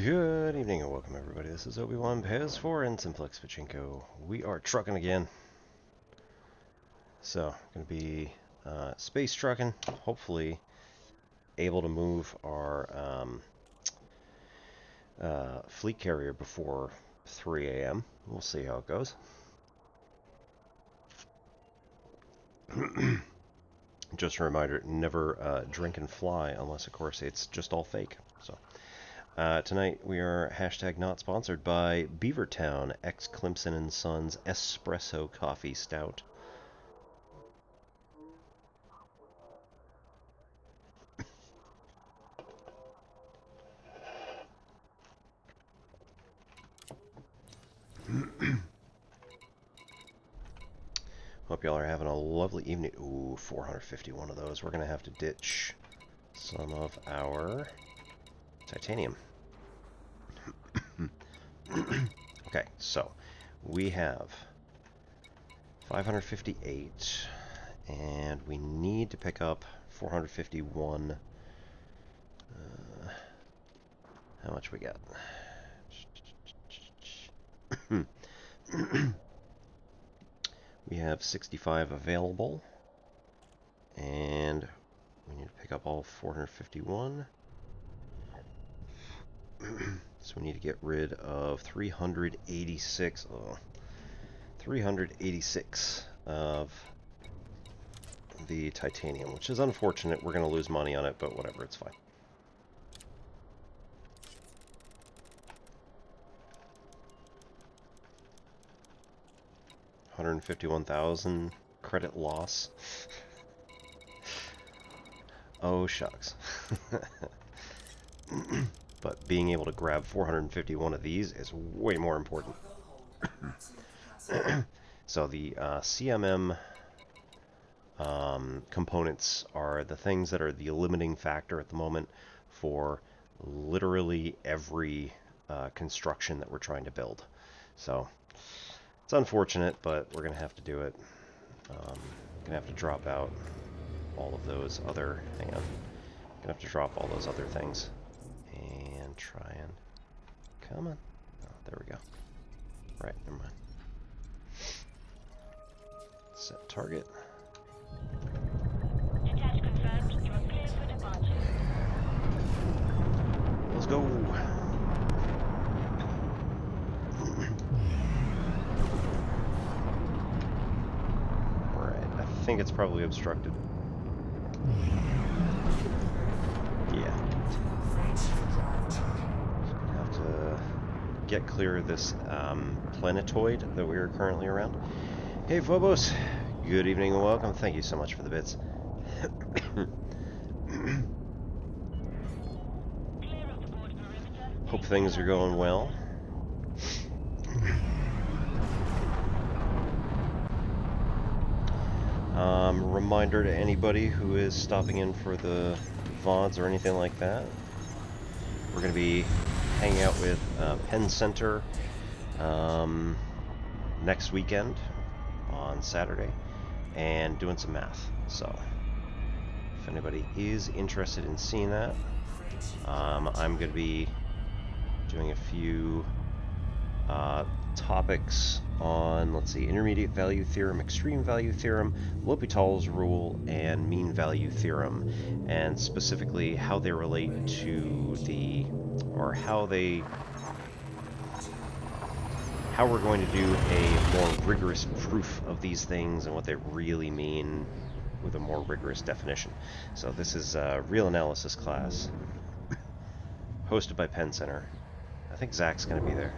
Good evening and welcome everybody. This is Obi-Wan Pez for Simplex Pachinko. We are trucking again. So, going to be space trucking. Hopefully able to move our fleet carrier before 3 a.m. We'll see how it goes. Just a reminder, never drink and fly unless, of course, it's just all fake. So. Tonight we are hashtag not sponsored by Beavertown X Clemson & Sons Espresso Coffee Stout. Hope y'all are having a lovely evening. Ooh, 451 of those. We're going to have to ditch some of our titanium. Okay, so we have 558, and we need to pick up 451. How much we got? We have 65 available, and we need to pick up all 451. So we need to get rid of 386. Oh, 386 of the titanium, which is unfortunate. We're going to lose money on it, but whatever, it's fine. $151,000 credit loss. Oh, shucks. But being able to grab 451 of these is way more important. So the CMM components are the things that are the limiting factor at the moment for literally every construction that we're trying to build. So it's unfortunate, but we're going to have to do it. Going to have to drop out all of those other... Hang on. Going to have to drop all those other things. And try and... Come on. Oh, there we go. Right, never mind. Set target. Detach confirmed. You are clear for departure. Let's go. Right, I think it's probably obstructed. Yeah. Have to get clear of this planetoid that we are currently around. Hey Phobos, good evening and welcome. Thank you so much for the bits. Hope things are going well. Reminder to anybody who is stopping in for the VODs or anything like that. We're going to be hanging out with Penn Center next weekend on Saturday and doing some math. So if anybody is interested in seeing that, I'm going to be doing a few topics on, let's see, intermediate value theorem, extreme value theorem, L'Hopital's rule, and mean value theorem, and specifically how they relate to the, or how we're going to do a more rigorous proof of these things and what they really mean with a more rigorous definition. So this is a real analysis class hosted by Penn Center. I think Zach's going to be there.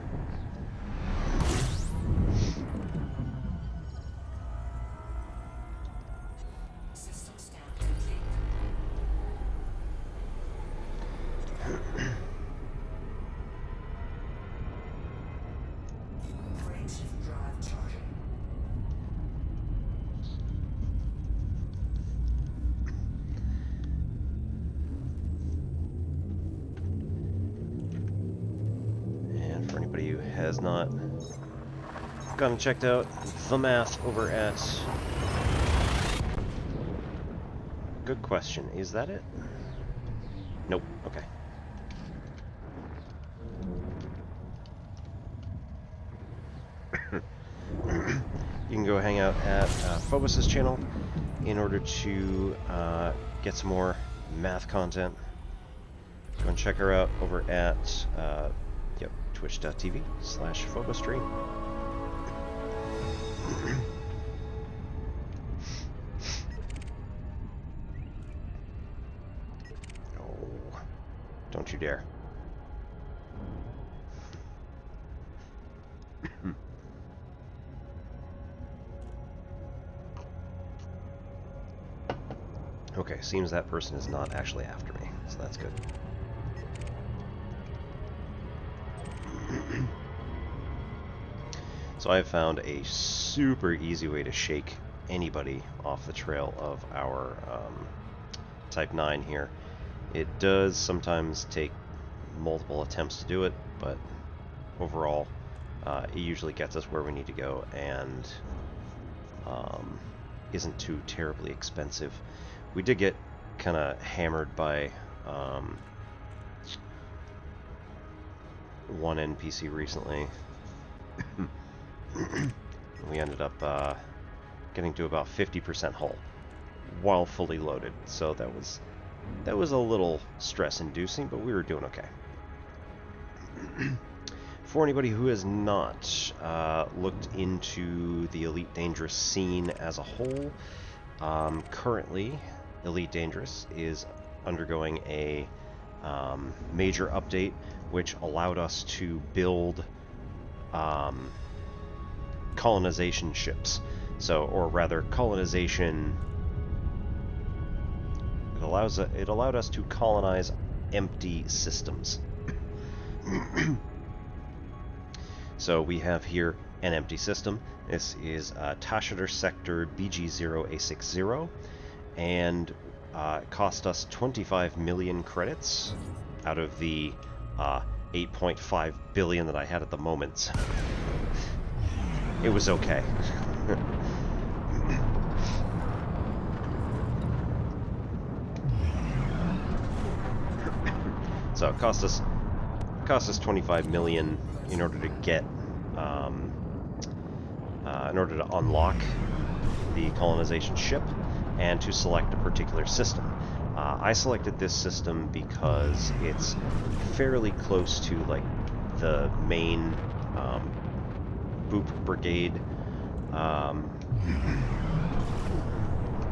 Has not gone and checked out the math over at... Good question. Is that it? Nope. Okay. you can go hang out at Phobos' channel in order to get some more math content. Go and check her out over at twitch.tv/PhobosStream. Oh, don't you dare. Okay, seems that person is not actually after me, so that's good. So I have found a super easy way to shake anybody off the trail of our Type 9 here. It does sometimes take multiple attempts to do it, but overall it usually gets us where we need to go and isn't too terribly expensive. We did get kind of hammered by one NPC recently. We ended up getting to about 50% hull while fully loaded, so that was a little stress-inducing, but we were doing okay. For anybody who has not looked into the Elite Dangerous scene as a whole, currently Elite Dangerous is undergoing a major update which allowed us to build colonization ships. So, or rather, colonization. It allowed us to colonize empty systems. So we have here an empty system. This is Tascheter Sector BG-O A6-0, and it cost us 25 million credits out of the 8.5 billion that I had at the moment. It was okay. So it cost us 25 million in order to get in order to unlock the colonization ship and to select a particular system. I selected this system because it's fairly close to like the main Boop Brigade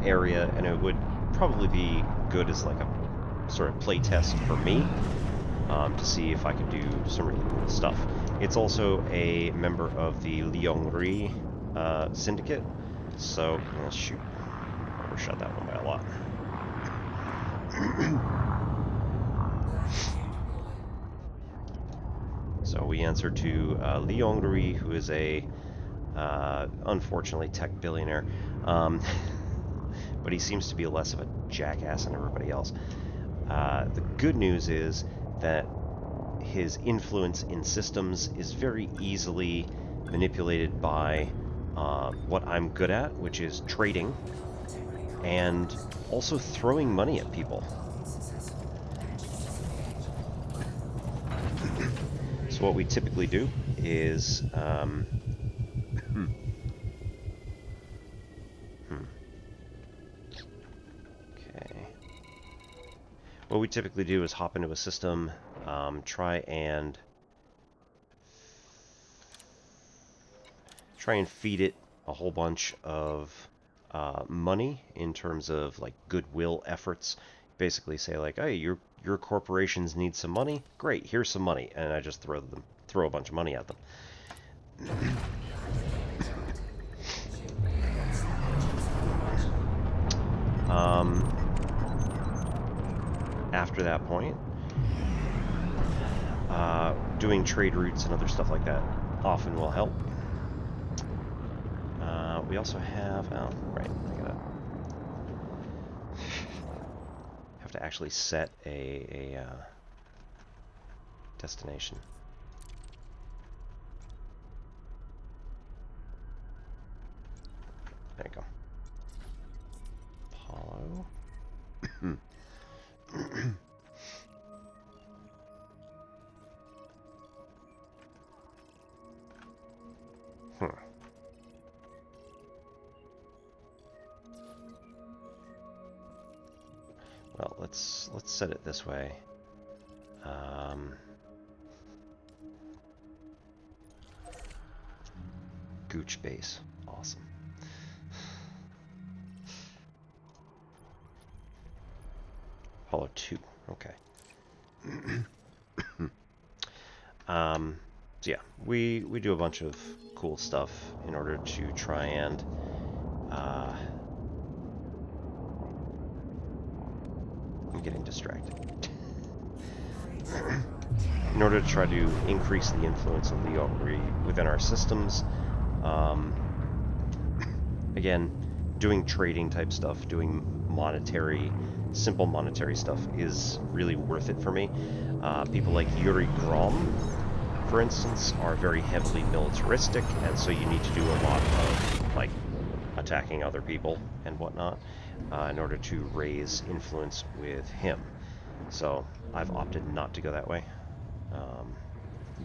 area, and it would probably be good as like a sort of play test for me to see if I could do some really cool stuff. It's also a member of the Liongri syndicate, so shoot, I overshot that one by a lot. So we answer to Liongri, who is a unfortunately tech billionaire, but he seems to be less of a jackass than everybody else. The good news is that his influence in systems is very easily manipulated by what I'm good at, which is trading, and also throwing money at people. So what we typically do is okay. What we typically do is hop into a system, try and feed it a whole bunch of money in terms of like goodwill efforts. Basically say like, hey, your corporations need some money. Great, here's some money, and I just throw a bunch of money at them. After that point, doing trade routes and other stuff like that often will help. We also have, oh, right, I have to actually set a destination. There you go. Apollo. Well, let's set it this way. Gooch base. Awesome. Apollo 2. Okay. So yeah, we do a bunch of cool stuff in order to try and I'm getting distracted. In order to try to increase the influence of Leo within our systems. Again, doing trading type stuff, doing simple monetary stuff is really worth it for me. People like Yuri Grom, for instance, are very heavily militaristic, and so you need to do a lot of like attacking other people and whatnot in order to raise influence with him. So I've opted not to go that way.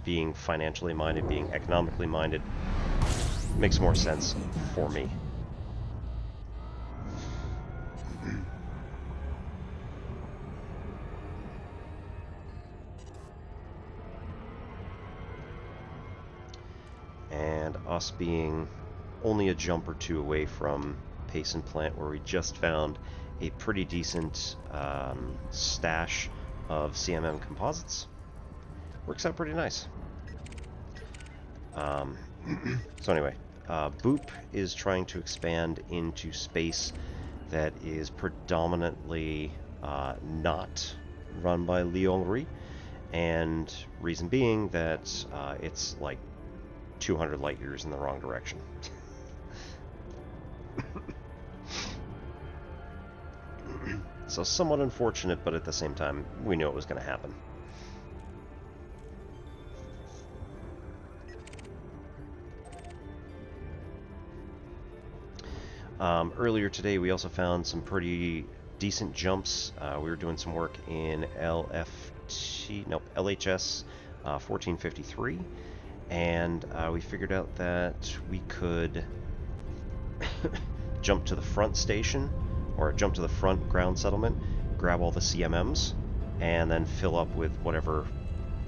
Being financially minded, being economically minded makes more sense for me. And us being only a jump or two away from Payson Plant, where we just found a pretty decent stash of CMM composites. Works out pretty nice. So anyway, Boop is trying to expand into space that is predominantly not run by Lyon-Ri, and reason being that it's like 200 light years in the wrong direction. So somewhat unfortunate, but at the same time, we knew it was going to happen. Earlier today, we also found some pretty decent jumps. We were doing some work in LHS 1453, and we figured out that we could jump to the front station, or jump to the front ground settlement, grab all the CMMs, and then fill up with whatever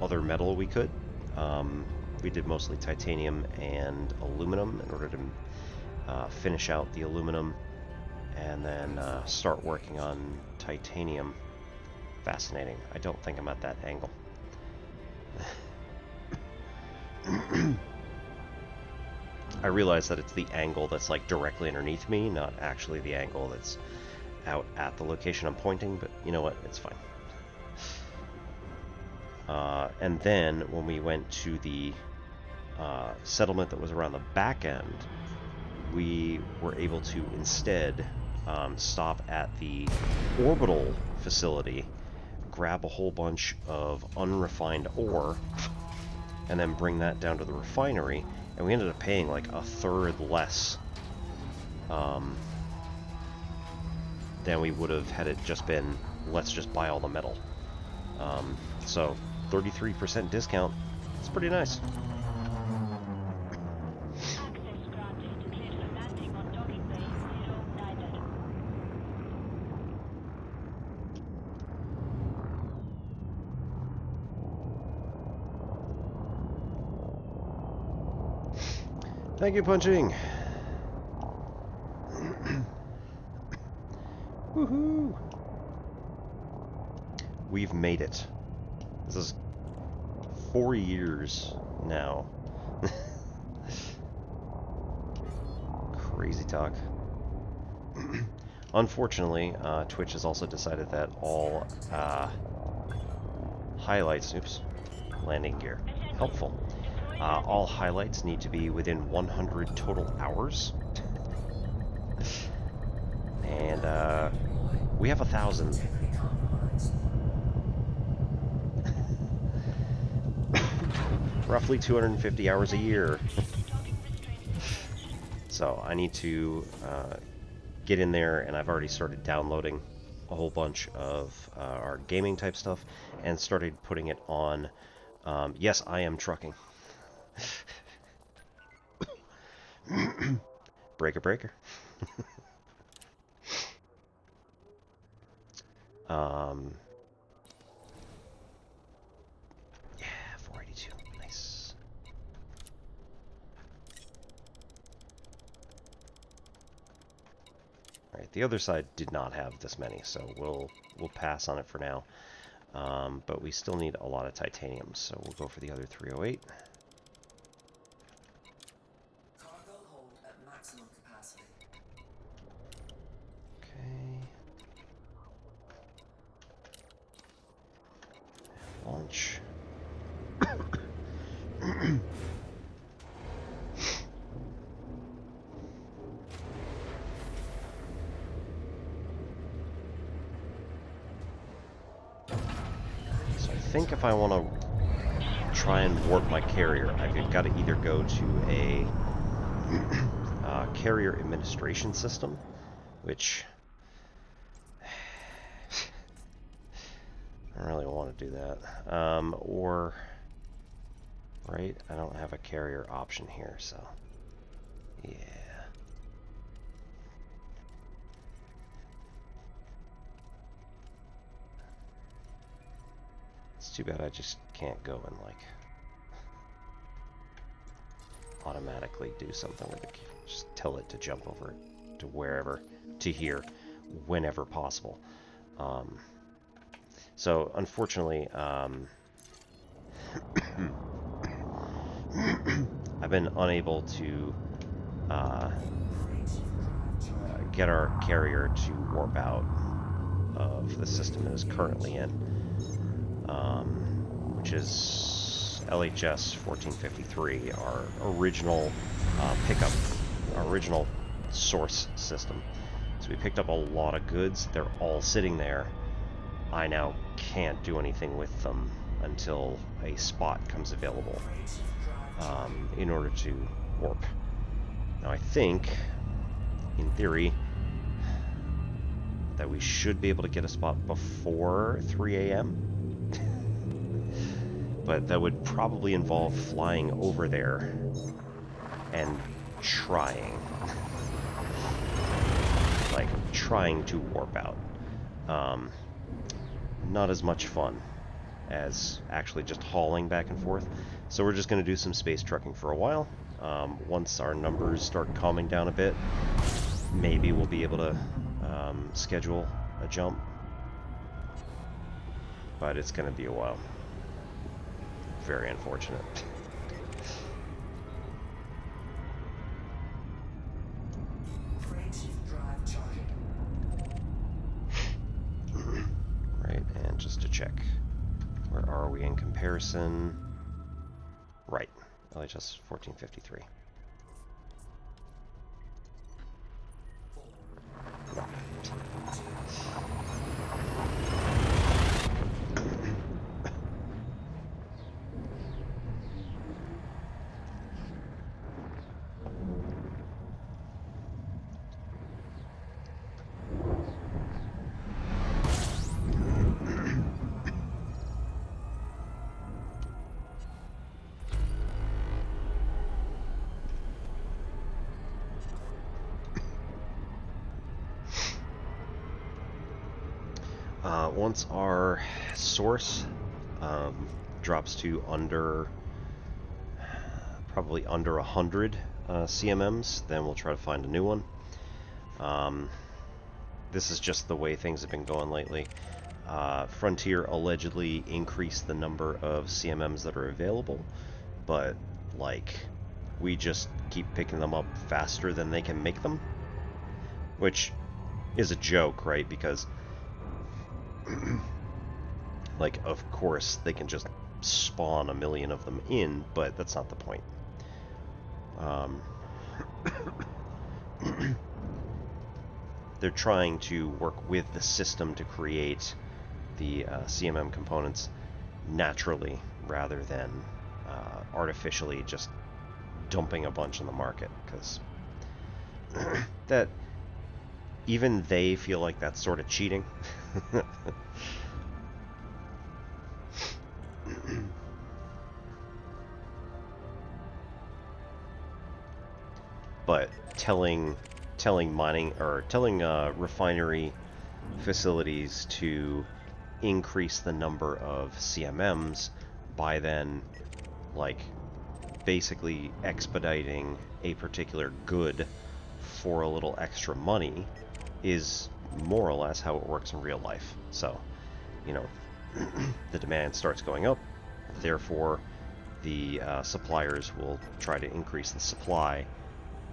other metal we could. We did mostly titanium and aluminum in order to finish out the aluminum, and then start working on titanium. Fascinating. I don't think I'm at that angle. I realize that it's the angle that's like directly underneath me, not actually the angle that's out at the location I'm pointing, but you know what, it's fine. And then when we went to the settlement that was around the back end, we were able to instead stop at the orbital facility, grab a whole bunch of unrefined ore, and then bring that down to the refinery, and we ended up paying like a third less than we would have had it just been, let's just buy all the metal. So 33% discount, it's pretty nice. Thank you, Punching. Woohoo! We've made it. This is 4 years now. Crazy talk. Unfortunately, Twitch has also decided that all highlights, oops, landing gear, helpful. All highlights need to be within 100 total hours. And we have 1,000. Roughly 250 hours a year. So I need to get in there, and I've already started downloading a whole bunch of our gaming type stuff and started putting it on. Yes, I am trucking. Breaker. Yeah, 482. Nice. All right, the other side did not have this many, so we'll pass on it for now. But we still need a lot of titanium, so we'll go for the other 308. Cargo hold at maximum capacity. Okay. Launch. So I think if I want to try and warp my carrier, I've got to either go to a carrier administration system, which I don't really want to do that, or right, I don't have a carrier option here, so yeah. It's too bad I just can't go and like automatically do something with it. Just tell it to jump over to wherever, to here, whenever possible. So unfortunately, I've been unable to get our carrier to warp out of the system it is currently in, which is LHS 1453, our original pickup, our original source system. So we picked up a lot of goods. They're all sitting there. I now can't do anything with them until a spot comes available in order to warp. Now I think, in theory, that we should be able to get a spot before 3 a.m. But that would probably involve flying over there and trying to warp out. Not as much fun as actually just hauling back and forth. So we're just going to do some space trucking for a while. Once our numbers start calming down a bit, maybe we'll be able to schedule a jump. But it's going to be a while. Very unfortunate. Right, and just to check, where are we in comparison? Right, LHS 1453. Once our source drops to probably under 100 CMMs, then we'll try to find a new one. This is just the way things have been going lately. Frontier allegedly increased the number of CMMs that are available, but like we just keep picking them up faster than they can make them, which is a joke, right? Because like, of course, they can just spawn a million of them in, but that's not the point. They're trying to work with the system to create the CMM components naturally, rather than artificially just dumping a bunch in the market, because that even they feel like that's sort of cheating. But telling mining, or telling refinery facilities to increase the number of CMMs by then, like, basically expediting a particular good for a little extra money is more or less how it works in real life. So, you know, the demand starts going up, therefore the suppliers will try to increase the supply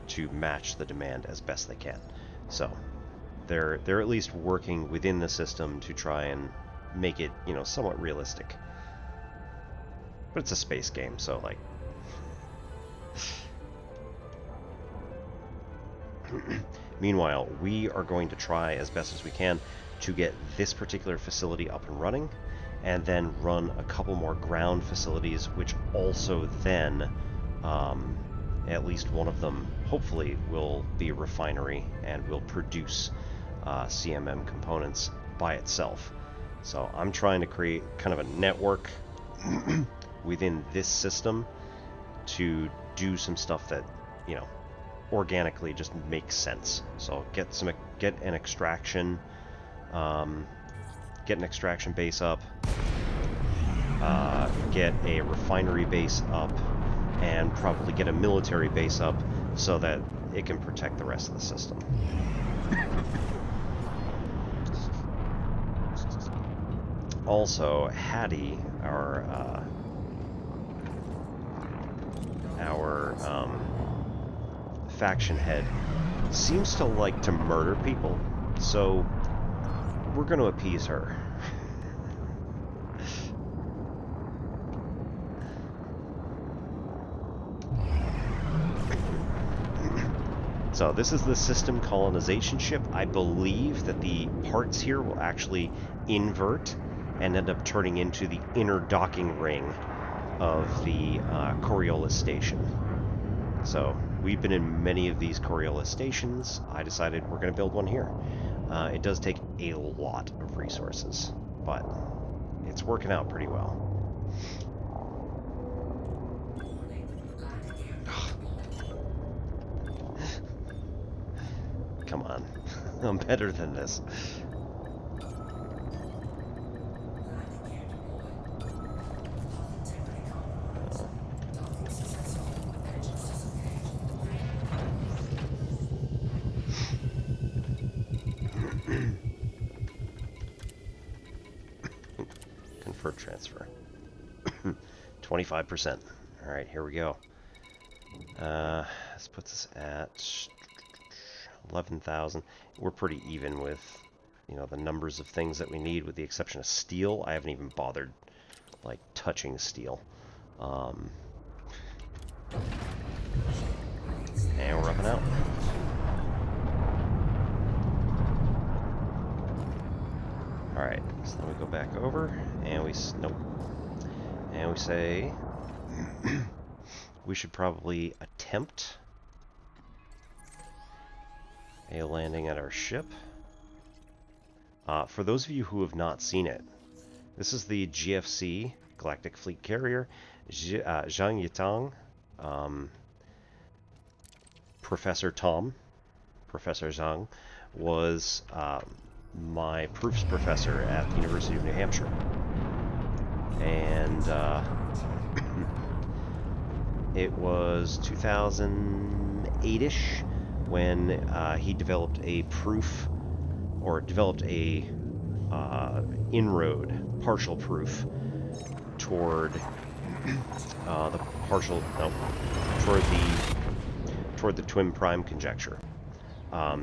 to match the demand as best they can. So they're at least working within the system to try and make it, you know, somewhat realistic. But it's a space game, so like meanwhile, we are going to try as best as we can to get this particular facility up and running, and then run a couple more ground facilities, which also then, at least one of them, hopefully, will be a refinery and will produce CMM components by itself. So I'm trying to create kind of a network within this system to do some stuff that, you know, organically just makes sense. So get an extraction base up, get a refinery base up, and probably get a military base up so that it can protect the rest of the system. Also, Hattie, our faction head, seems to like to murder people, so we're going to appease her. So this is the system colonization ship. I believe that the parts here will actually invert and end up turning into the inner docking ring of the Coriolis station. So we've been in many of these Coriolis stations. I decided we're going to build one here. It does take a lot of resources, but it's working out pretty well. Come on. I'm better than this. Convert transfer. 25%. Alright, here we go. This puts us at 11,000. We're pretty even with, you know, the numbers of things that we need, with the exception of steel. I haven't even bothered, like, touching steel. And we're up and out. Alright, so then we go back over, and we say we should probably attempt a landing at our ship. For those of you who have not seen it, this is the GFC, Galactic Fleet Carrier. Zhang Yitang, Professor Zhang, was my proofs professor at the University of New Hampshire. And it was 2008-ish when he developed a proof, or developed a inroad, partial proof, toward toward the twin prime conjecture.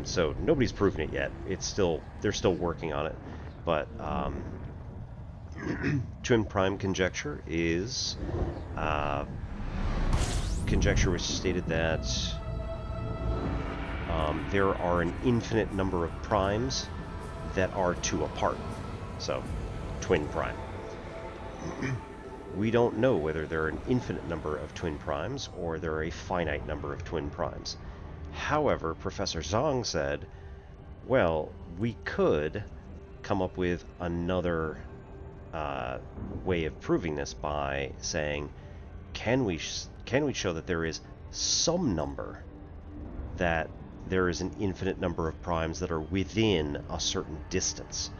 So nobody's proven it yet. They're still working on it, but twin prime conjecture is conjecture which stated that there are an infinite number of primes that are two apart. So, twin prime. We don't know whether there are an infinite number of twin primes or there are a finite number of twin primes. However, Professor Zhang said, well, we could come up with another way of proving this by saying, can we show that there is some number that there is an infinite number of primes that are within a certain distance.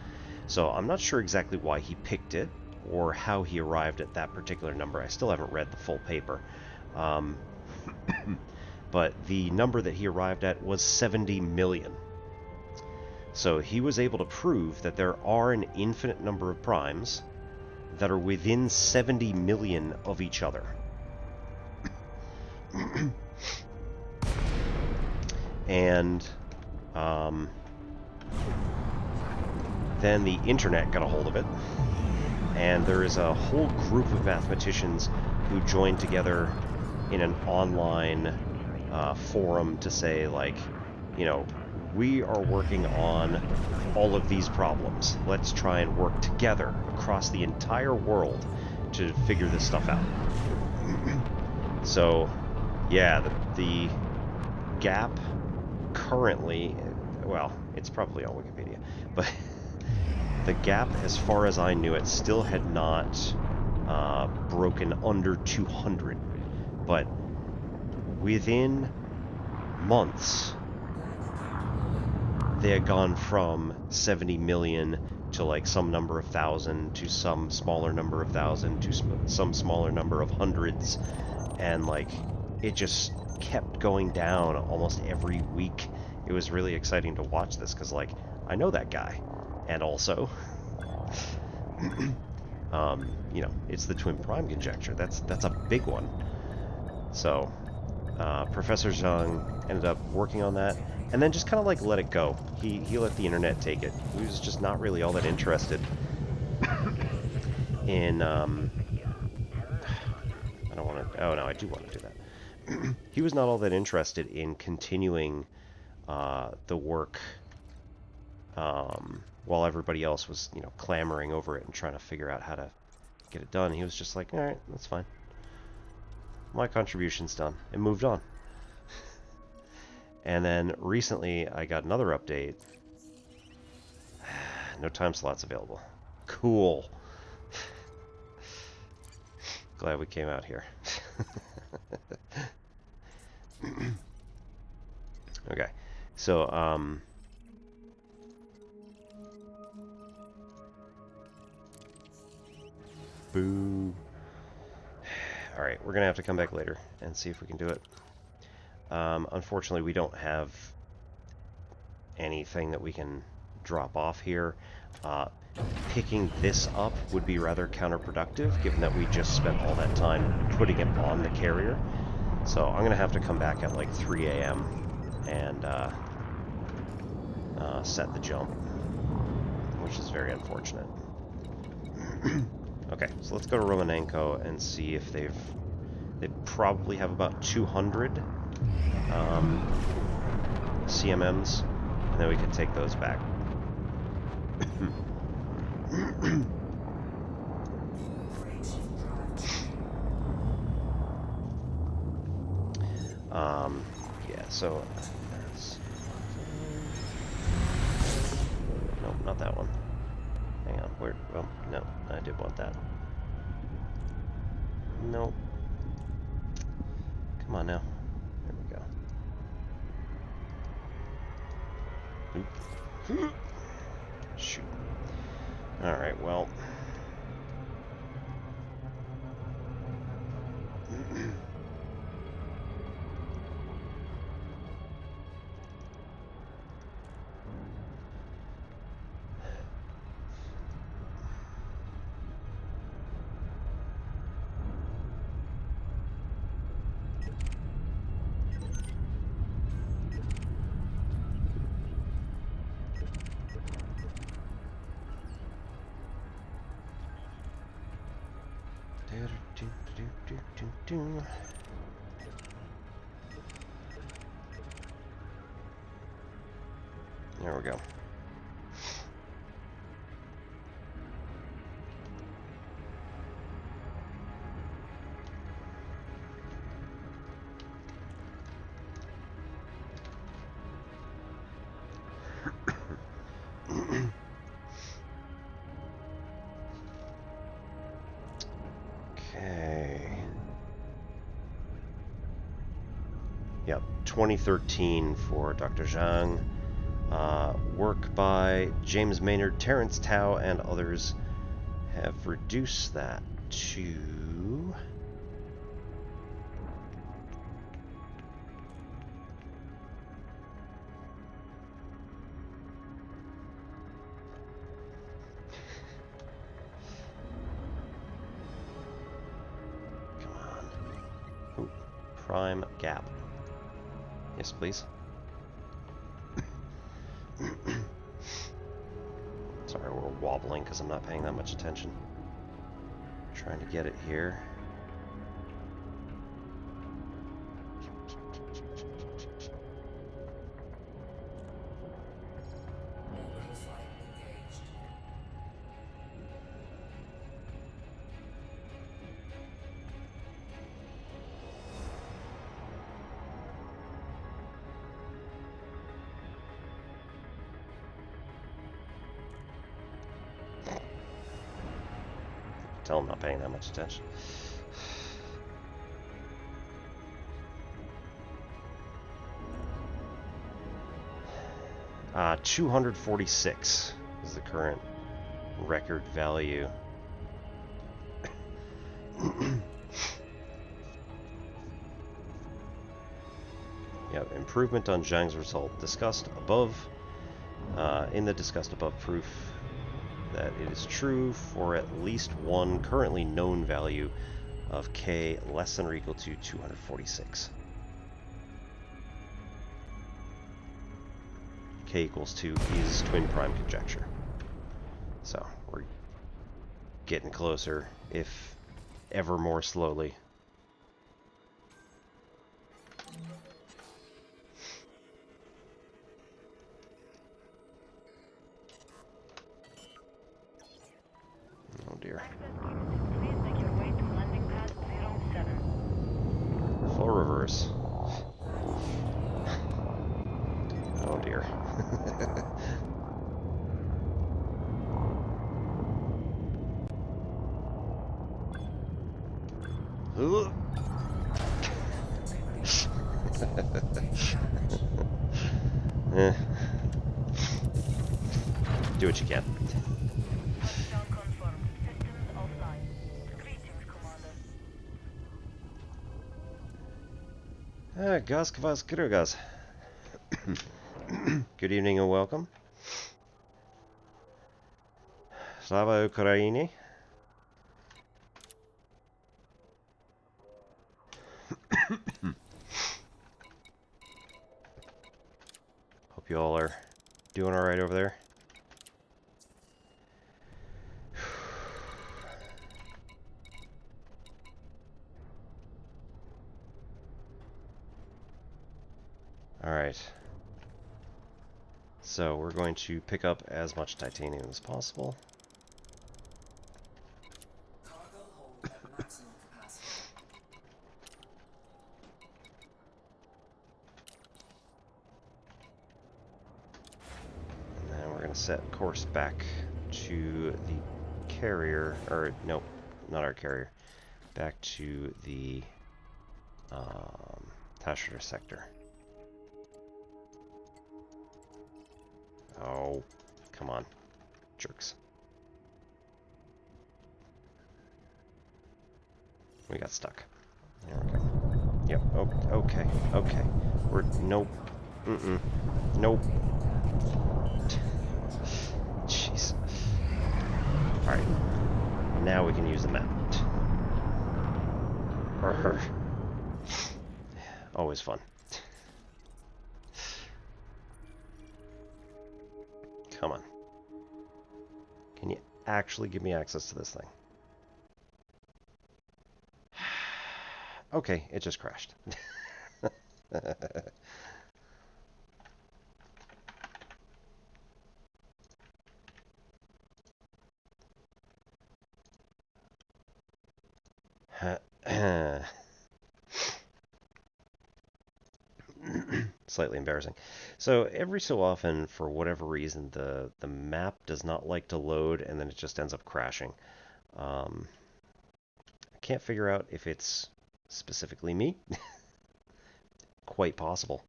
So I'm not sure exactly why he picked it or how he arrived at that particular number. I still haven't read the full paper. But the number that he arrived at was 70 million. So he was able to prove that there are an infinite number of primes that are within 70 million of each other. And then the internet got a hold of it, and there is a whole group of mathematicians who joined together in an online forum to say, like, you know, we are working on all of these problems. Let's try and work together across the entire world to figure this stuff out. So, yeah, the gap currently, well, it's probably on Wikipedia, but the gap, as far as I knew it, still had not broken under 200. But within months, they had gone from 70 million to like some number of thousand to some smaller number of thousand to some smaller number of hundreds, and like it just kept going down almost every week. It was really exciting to watch this because, like, I know that guy, and also you know, it's the twin prime conjecture. That's a big one. So Professor Zhang ended up working on that, and then just kind of like let it go. He let the internet take it. He was just not really all that interested in I don't want to. Oh no, I do want to do that. He was not all that interested in continuing the work while everybody else was, you know, clamoring over it and trying to figure out how to get it done. He was just like, all right, that's fine. My contribution's done, and moved on. And then recently I got another update. No time slots available. Cool. Glad we came out here. Okay, so boo. Alright, we're gonna have to come back later and see if we can do it. Unfortunately, we don't have anything that we can drop off here. Picking this up would be rather counterproductive, given that we just spent all that time putting it on the carrier. So I'm gonna have to come back at like 3 a.m. and set the jump, which is very unfortunate. Okay, so let's go to Romanenko and see if they probably have about 200 CMMs, and then we can take those back. Yeah, so nope, not that one. Hang on, where? Well, no, I did want that. Nope. Come on now. There we go. Oop. Shoot. Alright, well. There we go. Okay. Yep, 2013 for Dr. Zhang. Work by James Maynard, Terrence Tao, and others have reduced that to... Come on. Ooh, prime gap. Yes, please. Sorry, we're wobbling because I'm not paying that much attention. Trying to get it here. Orbital flight engaged. Tell I'm not paying that much attention. 246 is the current record value. Yep, improvement on Zhang's result. Discussed above, in the discussed above proof that it is true for at least one currently known value of K less than or equal to 246. K equals 2 is twin prime conjecture. So we're getting closer, if ever more slowly. Oh dear. Please make your way to landing pad 07. Full reverse. Oh dear. Eh. Do what you can. Touchdown confirmed. Systems offline. Greetings, Commander. Gaskvas Krugas. Good evening and welcome. Slava Ukraini. Hope you all are doing alright over there. Alright. So we're going to pick up as much titanium as possible. Cargo hold at maximum capacity. And then we're going to set course back to the carrier, or nope, not our carrier, back to the Tascheter Sector. Oh, come on, jerks. We got stuck. There we go. Yep, oh, okay, okay. We're, nope, nope. Jeez. Alright, now we can use the map. Always fun. Come on. Can you actually give me access to this thing? Okay, it just crashed. Slightly embarrassing. So every so often, for whatever reason, the map does not like to load, and then it just ends up crashing. I can't figure out if it's specifically me, quite possible.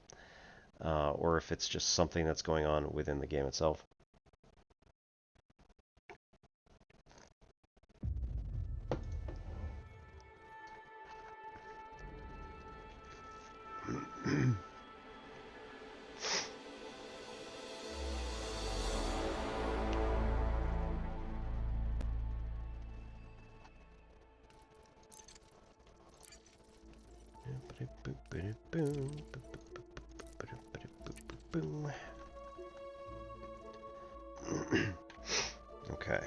Or if it's just something that's going on within the game itself. Okay,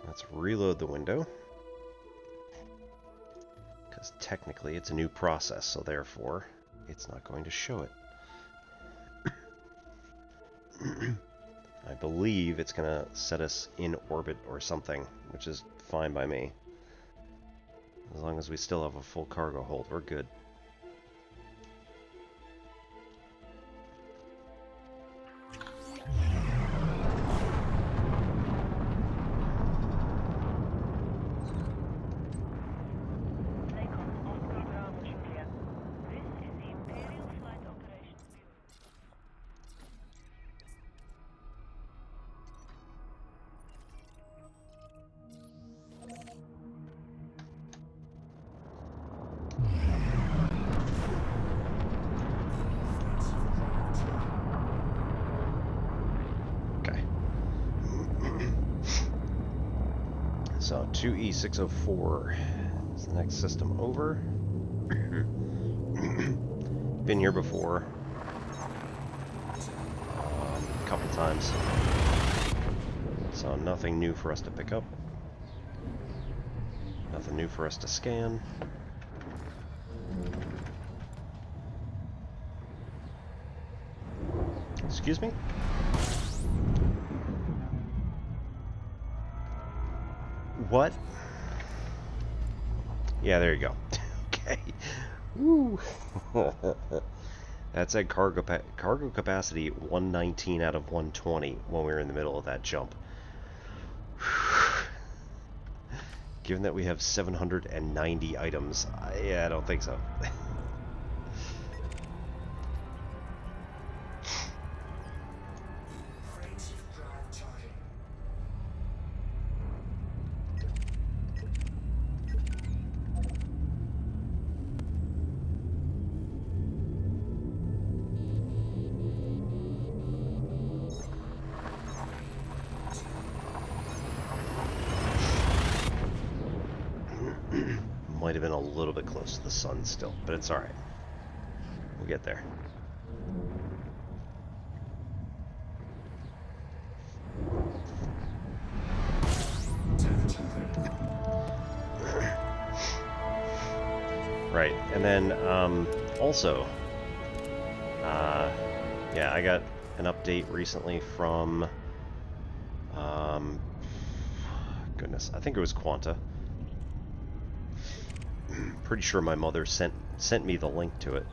let's reload the window. Because technically it's a new process, so therefore it's not going to show it. I believe it's going to set us in orbit or something, which is fine by me. As long as we still have a full cargo hold, we're good. So 2E604 is the next system over. Been here before. A couple times. So nothing new for us to pick up. Nothing new for us to scan. Excuse me? What? Yeah, there you go. Okay. Woo. That said cargo capacity 119 out of 120 when we were in the middle of that jump. Given that we have 790 items, yeah, I don't think so. Might have been a little bit close to the sun still, but it's alright. We'll get there. Right, and then also, yeah, I got an update recently from, goodness, I think it was Quanta. Pretty sure my mother sent me the link to it.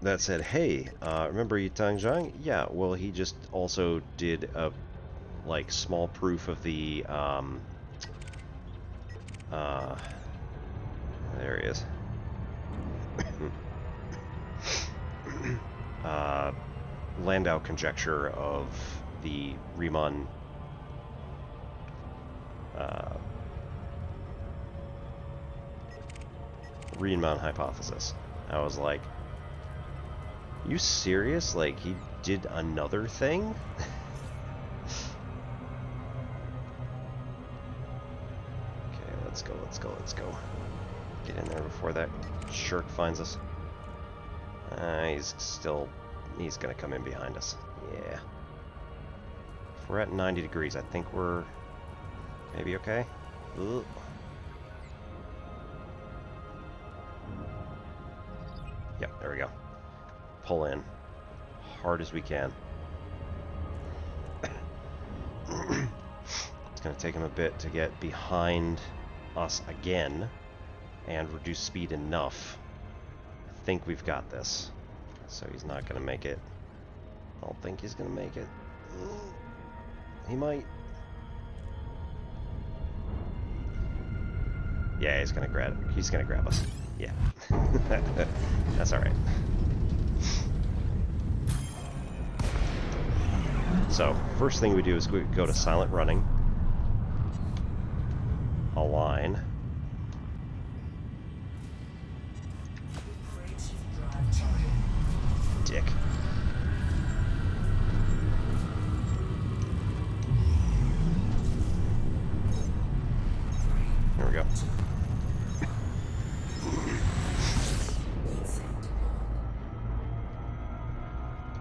That said, hey, remember Yitang Zhang? Yeah, well, he just also did a like small proof of the there he is. Landau conjecture of the Riemann Riemann hypothesis. I was like, you serious? Like, he did another thing? Okay, let's go, let's go, let's go. Get in there before that shirk finds us. He's gonna come in behind us. Yeah. If we're at 90 degrees, I think we're maybe okay. Ugh. Yep, there we go. Pull in. Hard as we can. It's going to take him a bit to get behind us again and reduce speed enough. I think we've got this. So he's not going to make it. I don't think he's going to make it. He might. Yeah, he's going to grab us. Yeah. That's alright. So, first thing we do is we go to silent running. Align. Dick. There we go.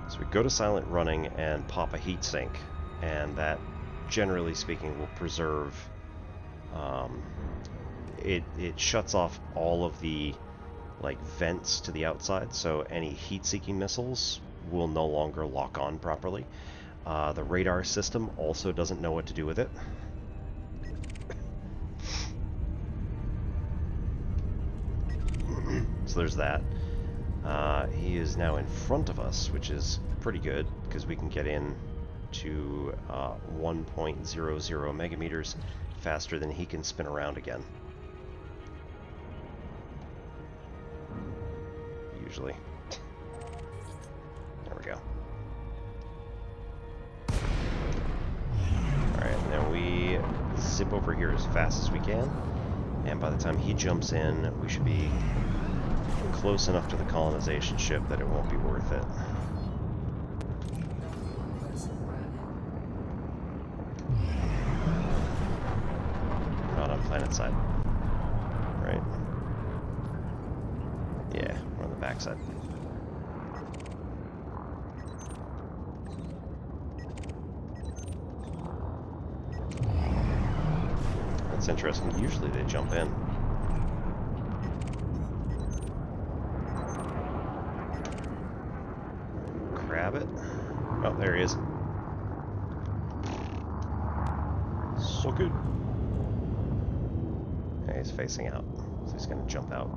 So we go to silent running and pop a heat sink, and that, generally speaking, will preserve. It shuts off all of the vents to the outside, so any heat-seeking missiles will no longer lock on properly. The radar system also doesn't know what to do with it. So there's that. He is now in front of us, which is pretty good, because we can get in to 1.00 megameters faster than he can spin around again. Usually. There we go. Alright, and then we zip over here as fast as we can, and by the time he jumps in, we should be close enough to the colonization ship that it won't be worth it. Not on planet side. Right? Yeah, we're on the backside. That's interesting. Usually they jump in. Grab it. Oh, there he is. So good. Okay, he's facing out, so he's gonna jump out.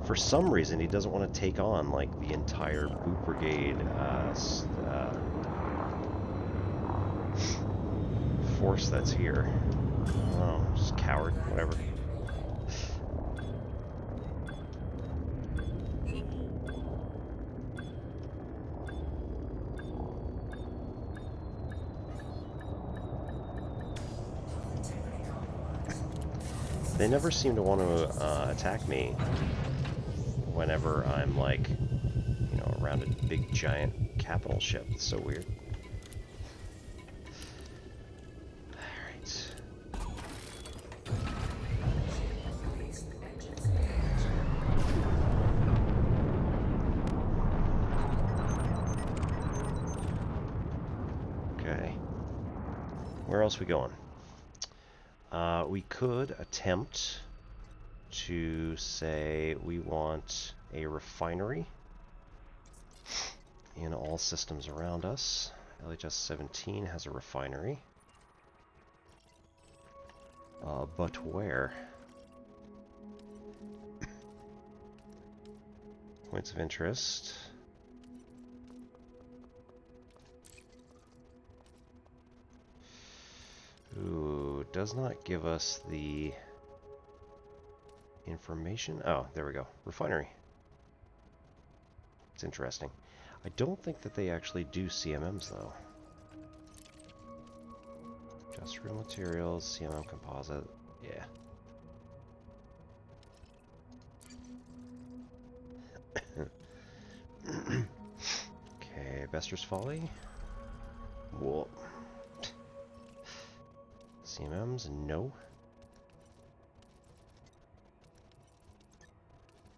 For some reason, he doesn't want to take on the entire boot brigade force that's here. Oh, just coward, whatever. They never seem to want to attack me whenever I'm around a big giant capital ship. It's so weird. Alright. Okay. Where else are we going? We could attempt to say we want a refinery in all systems around us. LHS-17 has a refinery. But where? Points of interest. Ooh, does not give us the information. Oh, there we go. Refinery. It's interesting. I don't think that they actually do CMMs, though. Industrial materials, CMM composite. Yeah. Okay, Bester's Folly. Whoa. CMMs, no.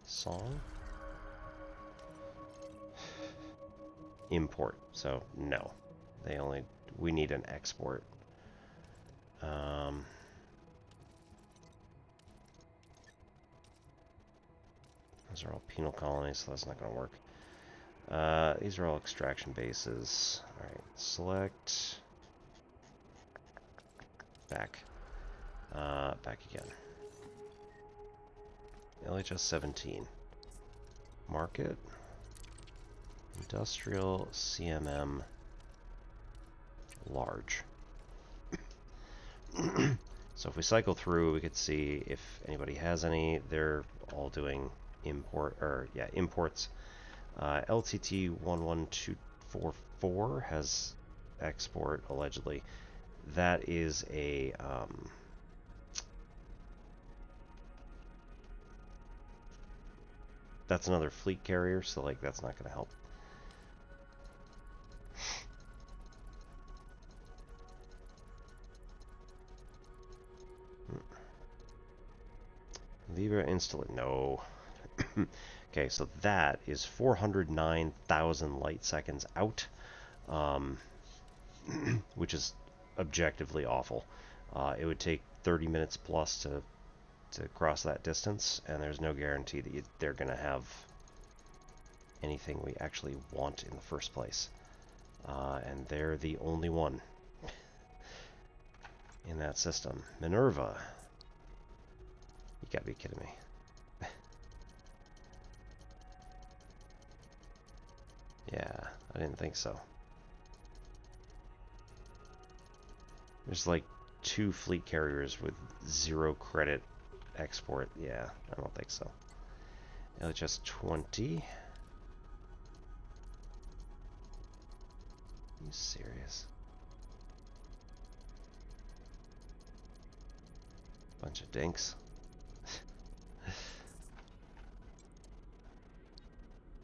Song. Import, so no. We need an export. Those are all penal colonies, so that's not going to work. These are all extraction bases. Alright, select. Back. Back again. LHS-17. Market. Industrial CMM. Large. So if we cycle through, we could see if anybody has any. They're all doing imports. LTT 11244 has export allegedly. That is a that's another fleet carrier, so like that's not going to help. Libra install it. No. Okay, so that is 409,000 light seconds out, which is objectively awful. It would take 30 minutes plus to cross that distance, and there's no guarantee that they're going to have anything we actually want in the first place. And they're the only one in that system. Minerva. You gotta be kidding me. Yeah, I didn't think so. There's like 2 fleet carriers with 0 credit export. Yeah, I don't think so. LHS 20. Are you serious? Bunch of dinks.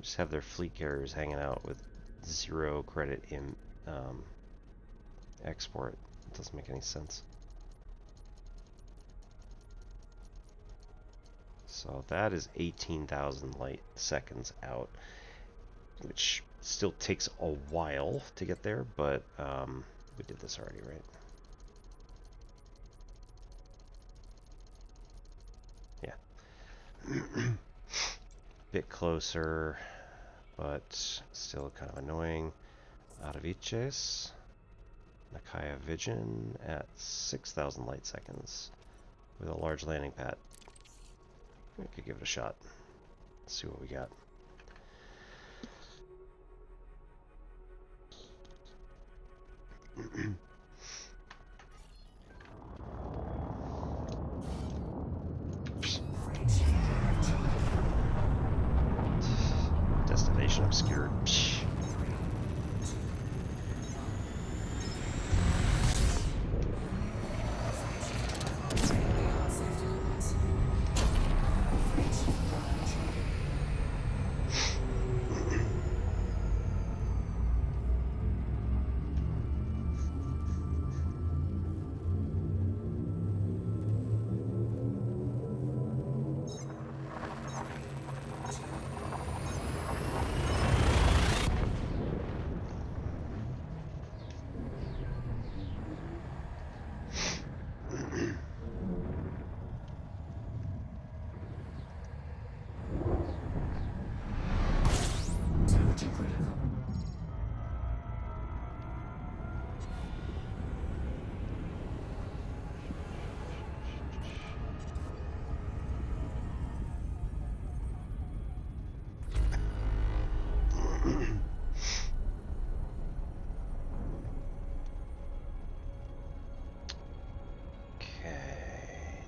Just have their fleet carriers hanging out with 0 credit in export. It doesn't make any sense. So that is 18,000 light seconds out, which still takes a while to get there, but we did this already, right? Yeah. Bit closer, but still kind of annoying. Araviches, Nakaya Vision at 6,000 light seconds with a large landing pad. We could give it a shot. Let's see what we got. Destination obscured. Okay.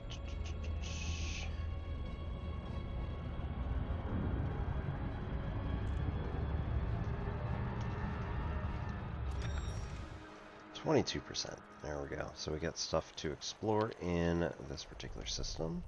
22%. There we go. So we got stuff to explore in this particular system.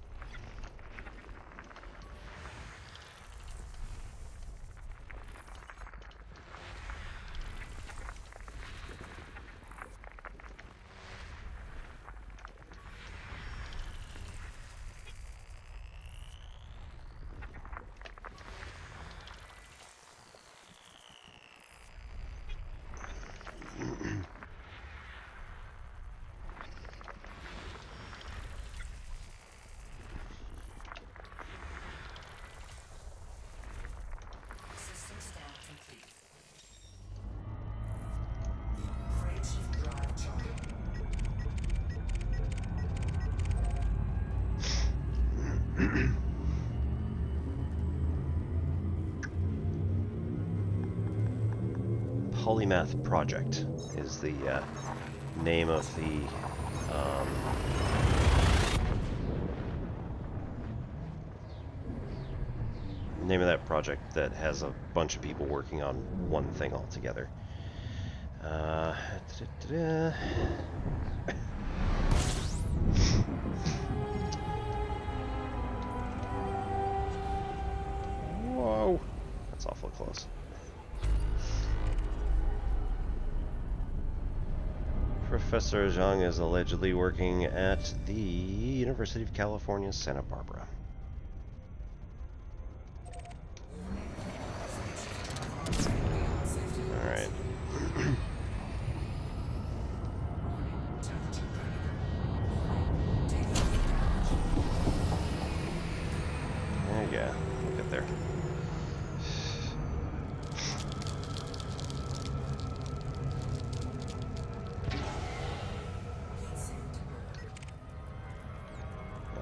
System scan complete. Crane shift drive charging. Polymath Project is the name of the Name of that project that has a bunch of people working on one thing altogether. Da-da-da-da. Whoa, that's awfully close. Professor Zhang is allegedly working at the University of California, Santa Barbara. Alright. There you go. We'll get there.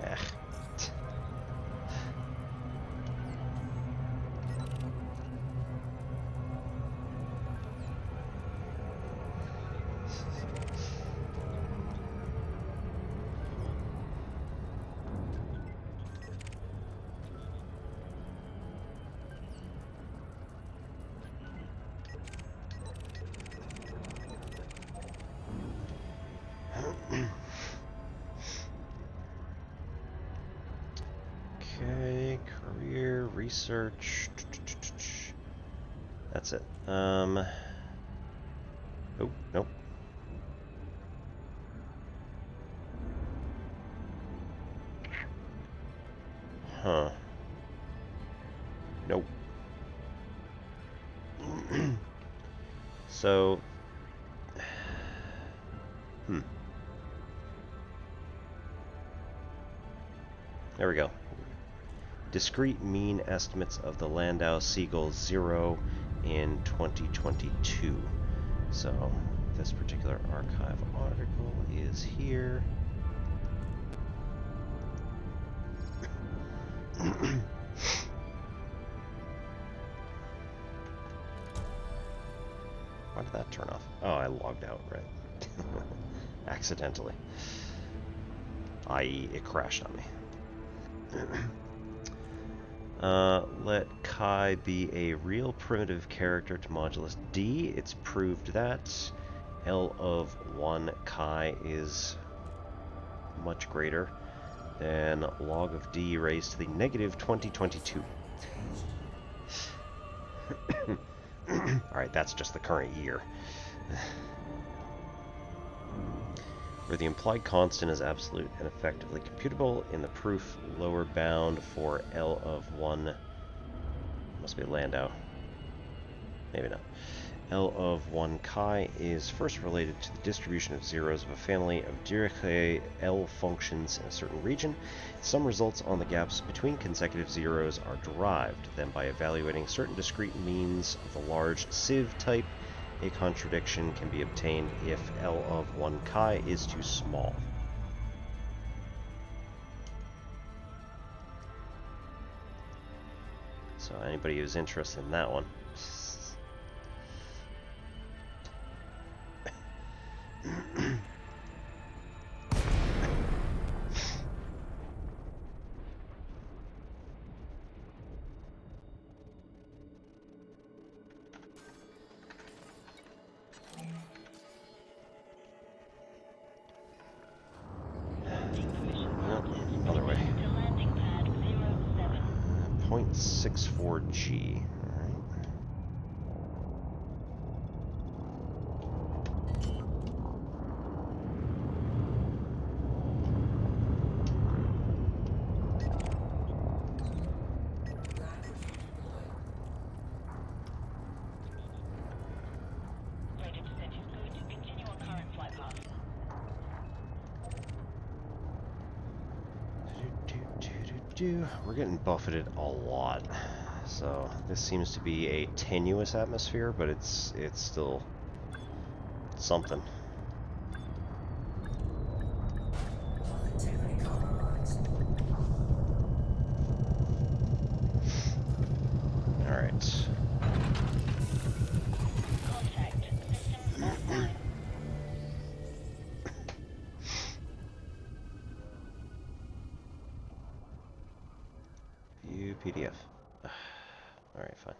Yeah. Okay, career, research. That's it. Oh, nope. Huh. Nope. So, there we go. Discrete mean estimates of the Landau Siegel 0 in 2022. So, this particular archive article is here. Why did that turn off? Oh, I logged out, right? Accidentally. I.e., it crashed on me. Let chi be a real primitive character to modulus d. It's proved that L of 1 chi is much greater than log of d raised to the negative 2022. Alright, that's just the current year. Where the implied constant is absolute and effectively computable in the proof, lower bound for L of 1 must be Landau. Maybe not. L of 1 chi is first related to the distribution of zeros of a family of Dirichlet L functions in a certain region. Some results on the gaps between consecutive zeros are derived. Then by evaluating certain discrete means of the large sieve type, a contradiction can be obtained if L of 1 chi is too small. So anybody who's interested in that one. Other way. 0.64G. Alright. We're getting buffeted a lot, so this seems to be a tenuous atmosphere, but it's still something. All right. View PDF. Alright, fine.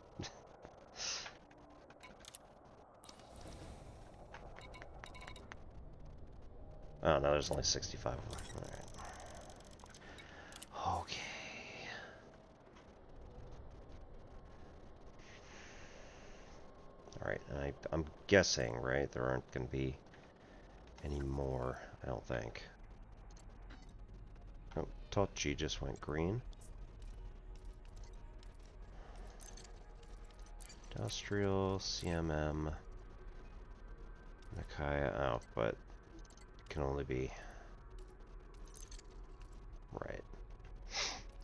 Oh, no, there's only 65 of them. Alright. Okay. Alright, and I'm guessing, right, there aren't going to be any more, I don't think. Oh, Tochi just went green. Industrial, CMM, Nakaya, oh, but it can only be, right,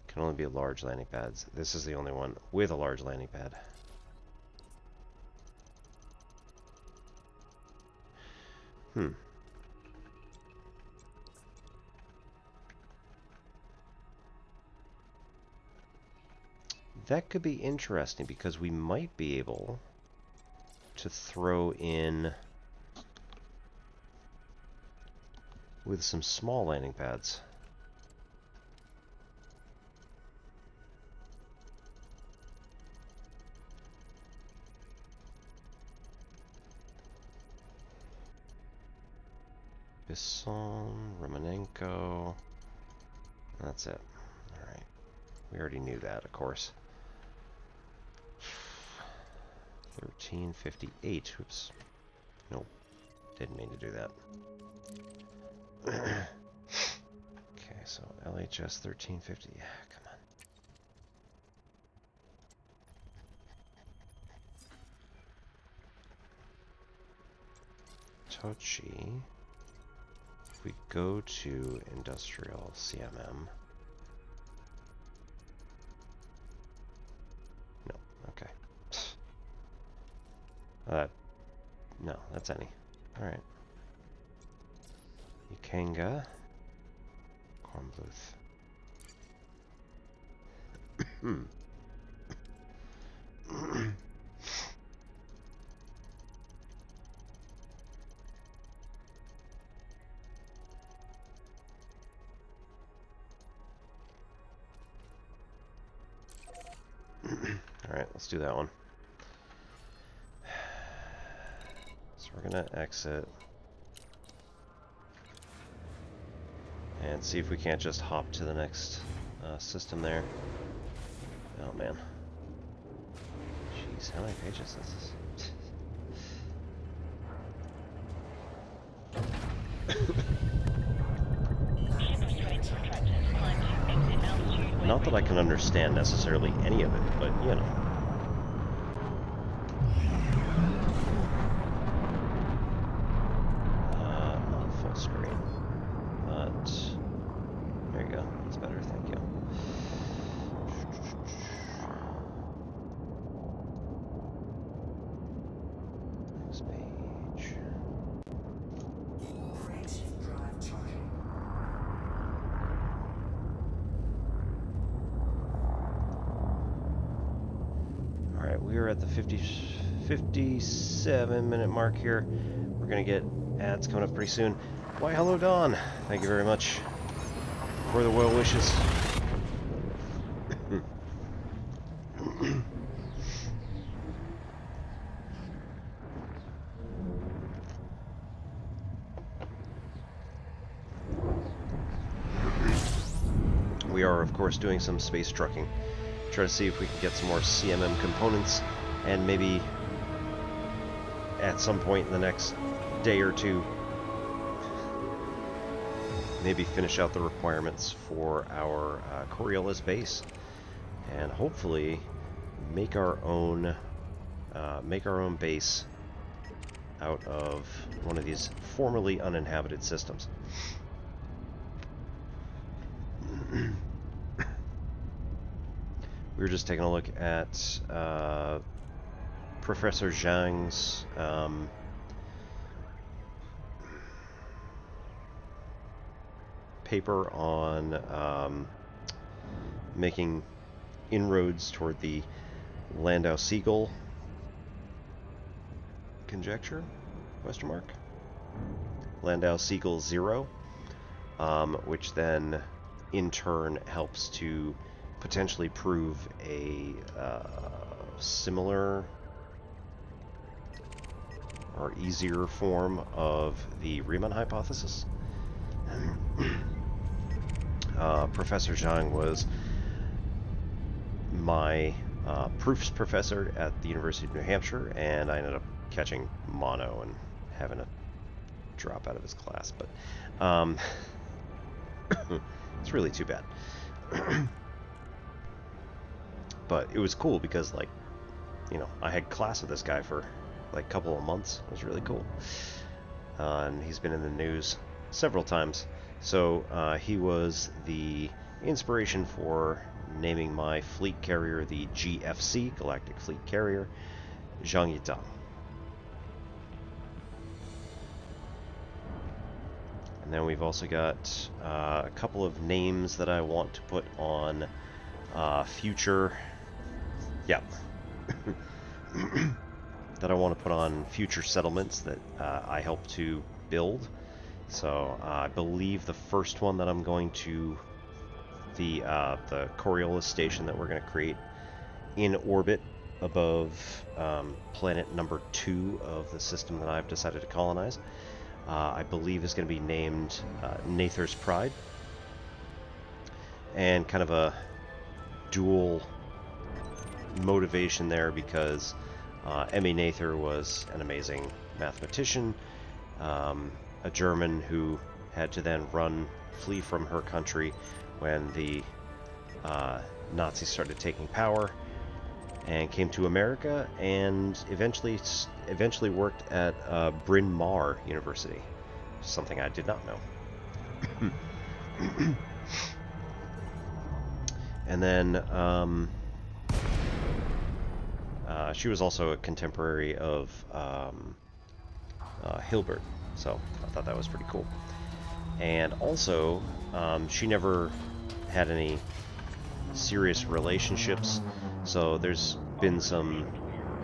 can only be large landing pads. This is the only one with a large landing pad. That could be interesting because we might be able to throw in with some small landing pads. Bisson, Romanenko. That's it. Alright. We already knew that, of course. 1358. Oops. Nope. Didn't mean to do that. Okay, so LHS 1350. Yeah, come on. Tochi. If we go to industrial CMM. No, okay. No, that's any. Alright. Ukanga. Kornbluth. Alright, let's do that one. So we're gonna exit and see if we can't just hop to the next system there. Oh man. Jeez, how many pages is this? Not that I can understand necessarily any of it, but you know. Not full screen. But there you go. That's better, thank you. Next page. Creative drive charging. Alright, we are at the 57-minute mark here. We're going to get ads coming up pretty soon. Why, hello, Dawn. Thank you very much for the well wishes. We are, of course, doing some space trucking. Try to see if we can get some more CMM components, and maybe at some point in the next day or two, maybe finish out the requirements for our Coriolis base, and hopefully make our own base out of one of these formerly uninhabited systems. We were just taking a look at Professor Zhang's paper on making inroads toward the Landau-Siegel conjecture? Question mark? Landau-Siegel 0, which then in turn helps to potentially prove a similar or easier form of the Riemann hypothesis. Professor Zhang was my proofs professor at the University of New Hampshire, and I ended up catching mono and having to drop out of his class, but it's really too bad. But it was cool because, like, you know, I had class with this guy for like a couple of months. It was really cool. And he's been in the news several times. So he was the inspiration for naming my fleet carrier the GFC, Galactic Fleet Carrier, Zhang Yitang. And then we've also got a couple of names that I want to put on future... Yeah. that I want to put on future settlements that I help to build. So I believe the first one that I'm going to... the Coriolis station that we're going to create in orbit above planet number 2 of the system that I've decided to colonize, I believe is going to be named Nather's Pride. And kind of a dual motivation there, because Emmy Nather was an amazing mathematician, a German who had to then flee from her country when the Nazis started taking power, and came to America, and eventually worked at Bryn Mawr University, something I did not know. And then she was also a contemporary of Hilbert, so I thought that was pretty cool. And also, she never had any serious relationships, so there's been some,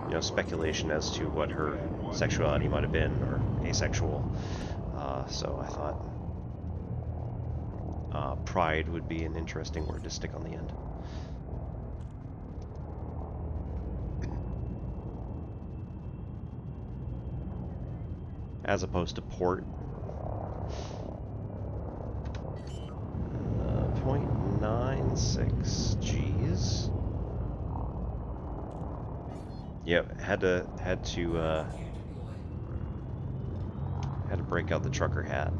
you know, speculation as to what her sexuality might have been, or asexual. So I thought pride would be an interesting word to stick on the end. As opposed to port. 0.96 G's. Yep, had to break out the trucker hat.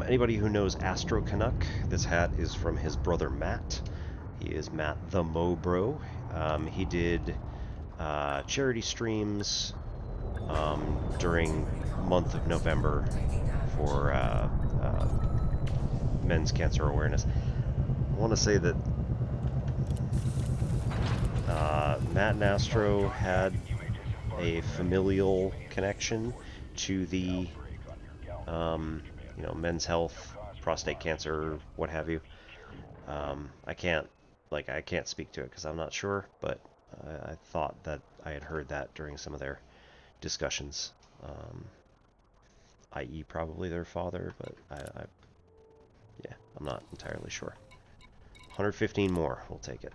Anybody who knows Astro Canuck, this hat is from his brother Matt. He is Matt the Mobro. He did charity streams during month of November for men's cancer awareness. I want to say that Matt and Astro had a familial connection to the you know, men's health, prostate cancer, what have you. I can't speak to it because I'm not sure, but I thought that I had heard that during some of their discussions, i.e. probably their father, but yeah, I'm not entirely sure. 115 more, we'll take it.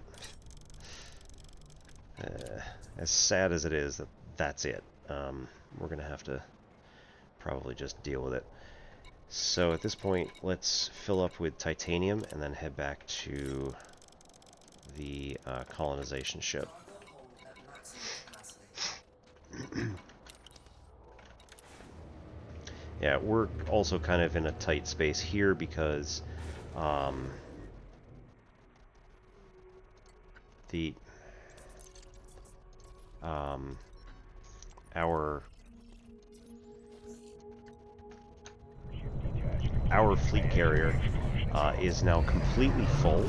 As sad as it is that that's it, we're gonna have to probably just deal with it. So at this point, let's fill up with titanium and then head back to the colonization ship. Yeah, we're also kind of in a tight space here because our fleet carrier is now completely full,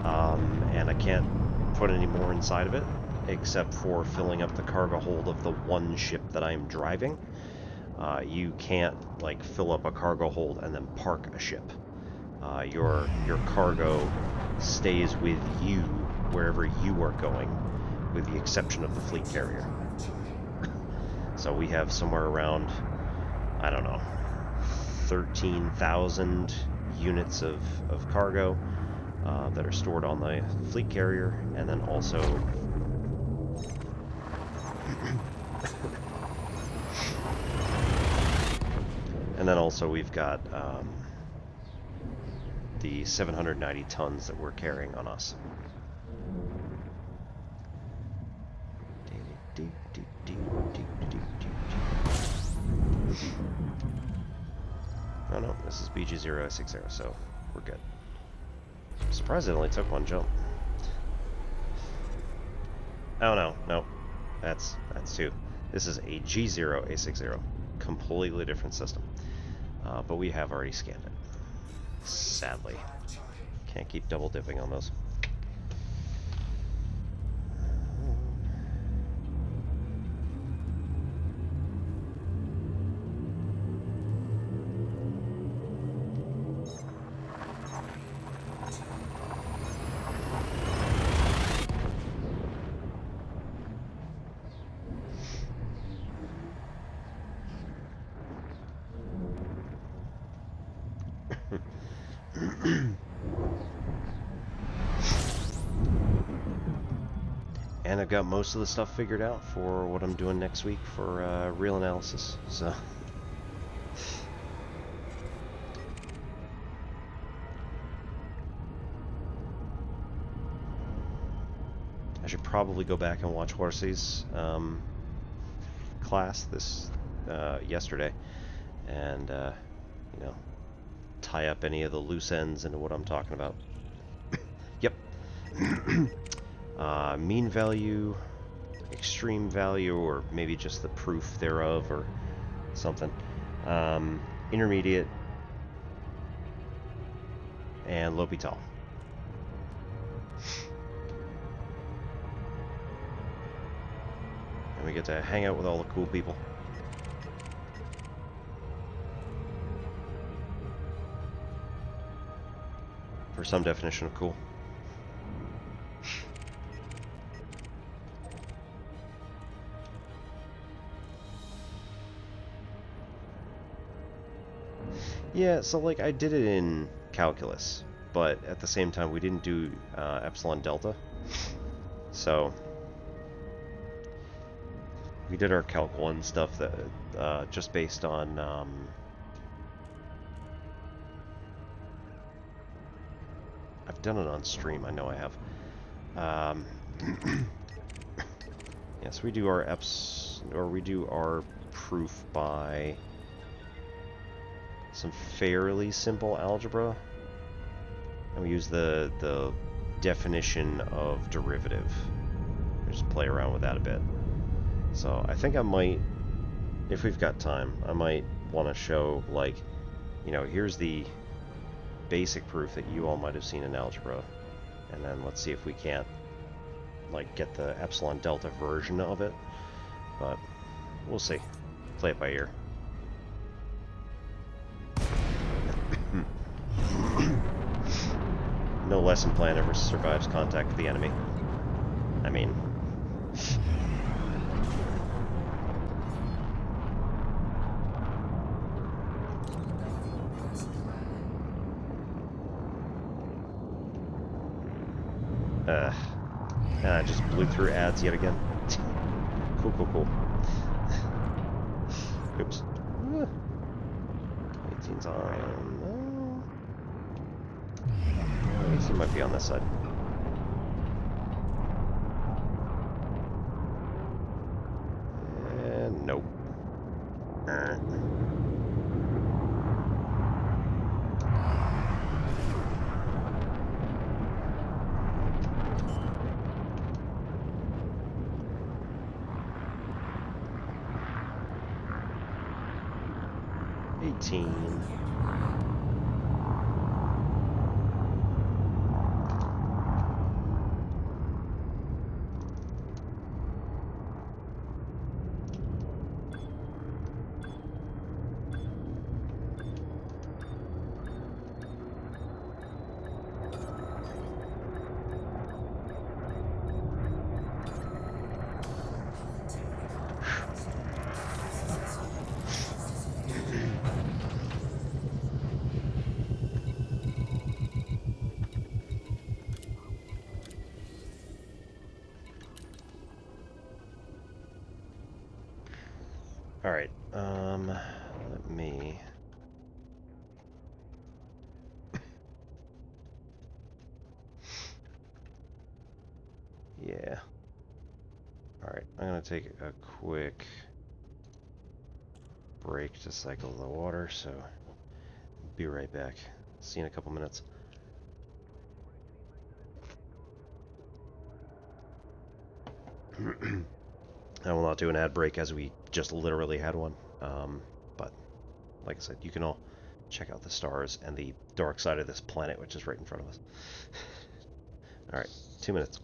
and I can't put any more inside of it except for filling up the cargo hold of the one ship that I'm driving. You can't like fill up a cargo hold and then park a ship. Your cargo stays with you wherever you are going, with the exception of the fleet carrier. So we have somewhere around, I don't know, 13,000 units of cargo that are stored on the fleet carrier, and then also we've got the 790 tons that we're carrying on us. Oh no, this is BG-O A6-0, so we're good. I'm surprised it only took one jump. Oh no, no, that's two. This is a G-O A6-0, completely different system. But we have already scanned it. Sadly, can't keep double dipping on those. And I've got most of the stuff figured out for what I'm doing next week for real analysis, so I should probably go back and watch Horsey's class this yesterday, and you know, tie up any of the loose ends into what I'm talking about. Yep. Mean value, extreme value, or maybe just the proof thereof, or something. Intermediate, and L'Hôpital. And we get to hang out with all the cool people. For some definition of cool. Yeah, so like I did it in calculus, but at the same time we didn't do epsilon delta. So we did our calc 1 stuff that just based on I've done it on stream, I know I have. Yes, we do our we do our proof by some fairly simple algebra, and we use the definition of derivative. We just play around with that a bit. So I think I might, if we've got time, I might want to show, like, you know, here's the basic proof that you all might have seen in algebra, and then let's see if we can't, like, get the epsilon delta version of it, but we'll see. Play it by ear. No lesson plan ever survives contact with the enemy. I mean... I just blew through ads yet again. Cool. Oops. 18's on... No. 18 might be on this side. And nope. Alright, let me... Yeah. Alright, I'm gonna take a quick break to cycle the water, so be right back. See you in a couple minutes. I will not do an ad break as we just literally had one. But like I said, you can all check out the stars and the dark side of this planet, which is right in front of us. Alright, 2 minutes.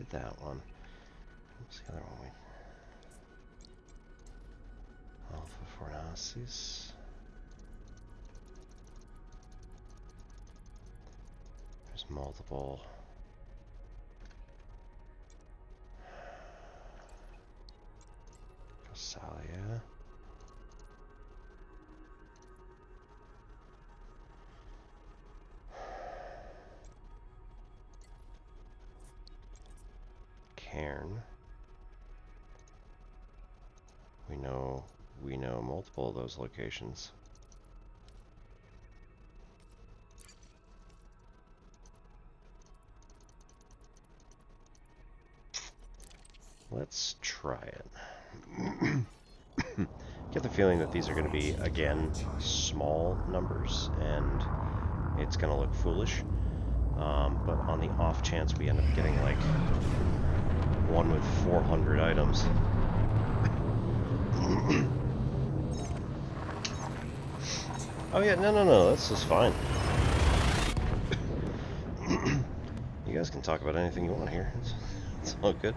did that one. What's the other one? Alpha Fornacis. There's multiple. Casalia. Cairn. We know multiple of those locations. Let's try it. Get the feeling that these are going to be, again, small numbers, and it's going to look foolish. But on the off chance we end up getting like one with 400 items. Oh yeah, no, that's just fine. You guys can talk about anything you want here. It's all good.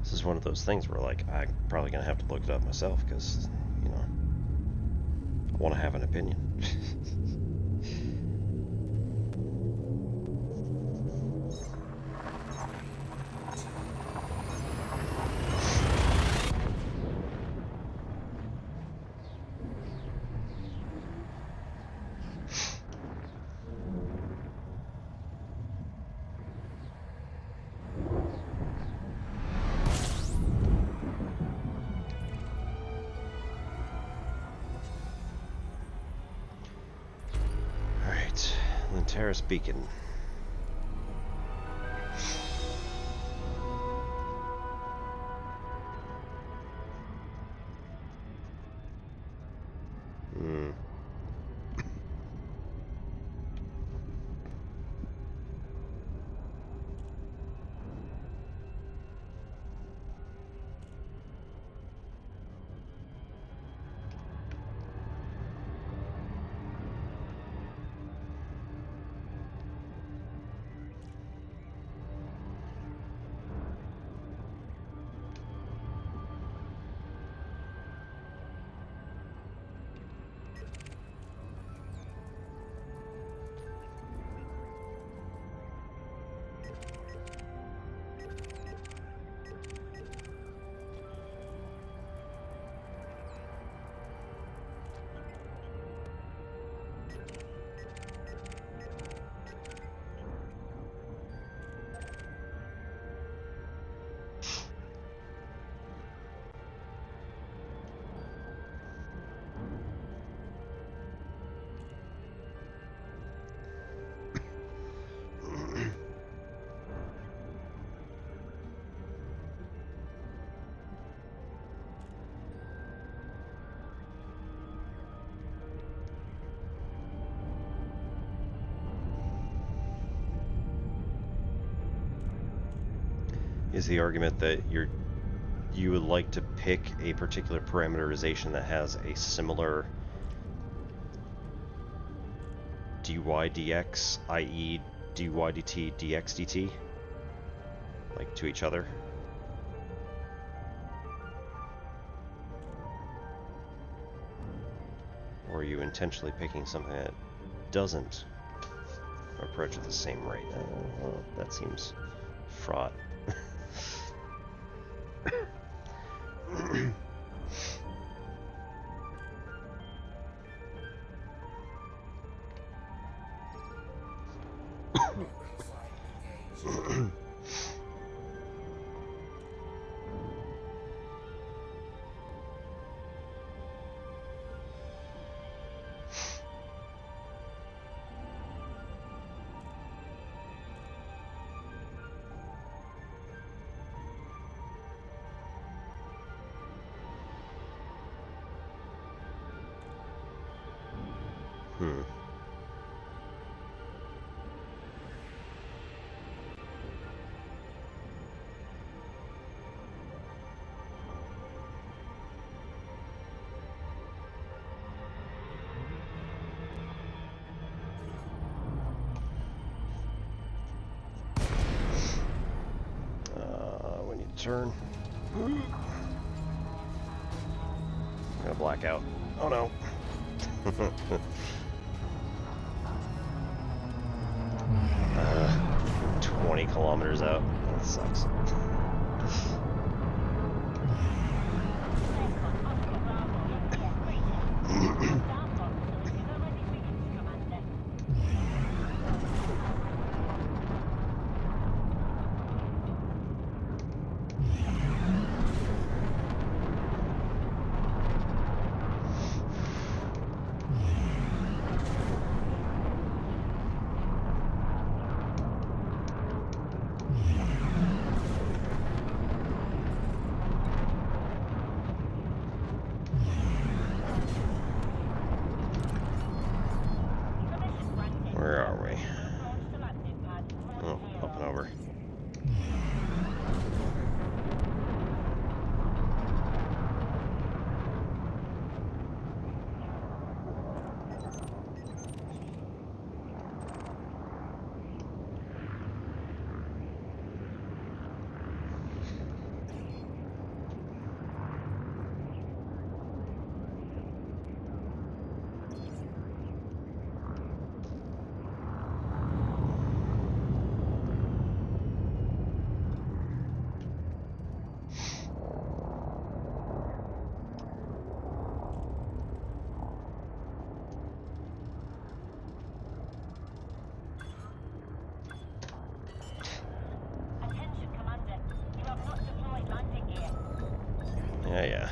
This is one of those things where, like, I'm probably gonna have to look it up myself because, you know, I want to have an opinion. Terrace Beacon. Is the argument that you would like to pick a particular parameterization that has a similar dy/dx, i.e. dy/dt, dx/dt, like to each other? Or are you intentionally picking something that doesn't approach at the same rate? Well, that seems fraught. Hmm. We need to turn. I'm gonna black out. Oh no. 20 kilometers out. That sucks. Where are we? Oh, up and over. Yeah, yeah.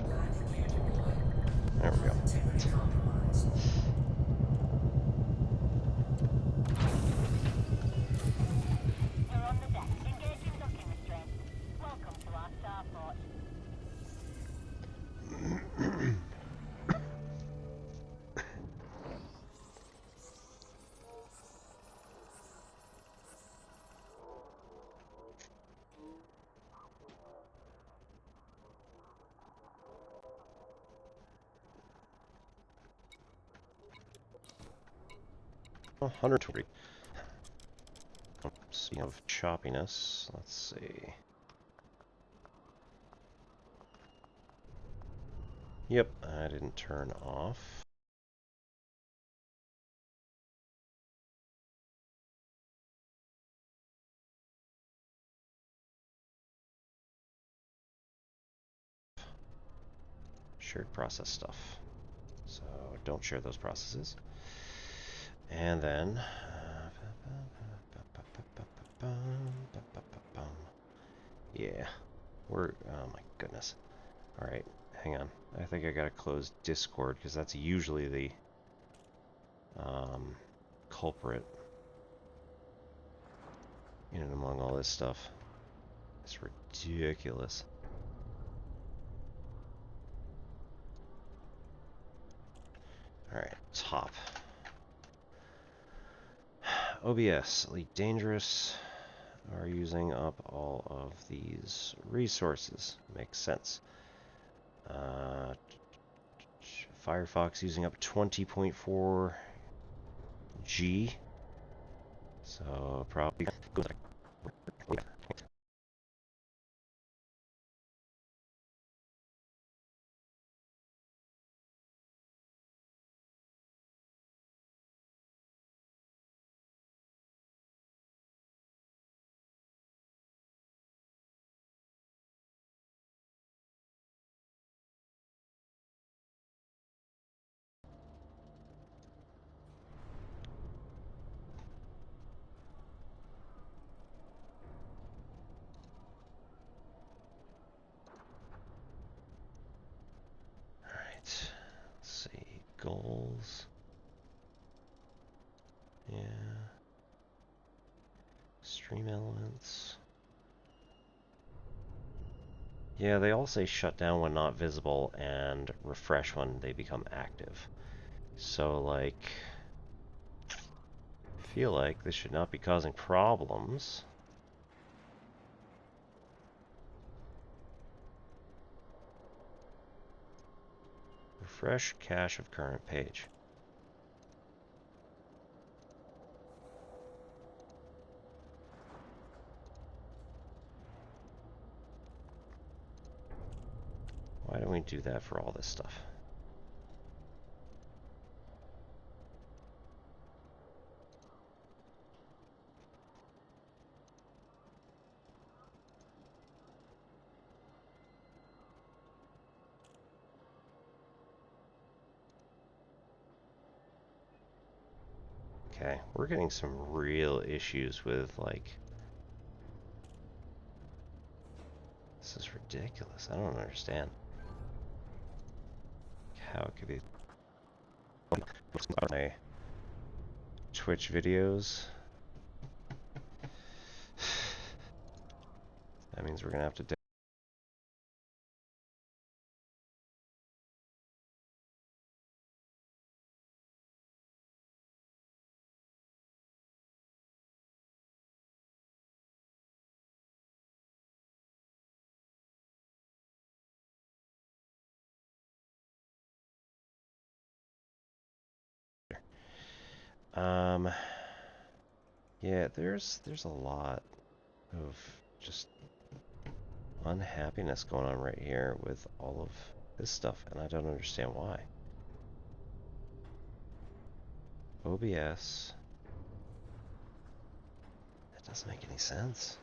Landing gear deployed. There we go. Integrity compromised. You're on the deck. Engaging docking restraints. Welcome to our starport. Oh, 120. Speaking of choppiness, let's see. Yep, I didn't turn off. Shared process stuff. So don't share those processes. And then yeah, oh my goodness. All right, hang on. I think I gotta close Discord because that's usually the culprit in and among all this stuff. It's ridiculous. All right, top. OBS, Elite Dangerous, are using up all of these resources. Makes sense. Firefox using up 20.4 G. So probably goes Let's see, goals. Yeah. Stream elements. Yeah, they all say shut down when not visible and refresh when they become active. So, like, I feel like this should not be causing problems. Refresh cache of current page. Why don't we do that for all this stuff? Okay, we're getting some real issues with, like, this is ridiculous. I don't understand how it could be. My Twitch videos. That means we're gonna have to. Yeah, there's a lot of just unhappiness going on right here with all of this stuff, and I don't understand why. OBS. That doesn't make any sense.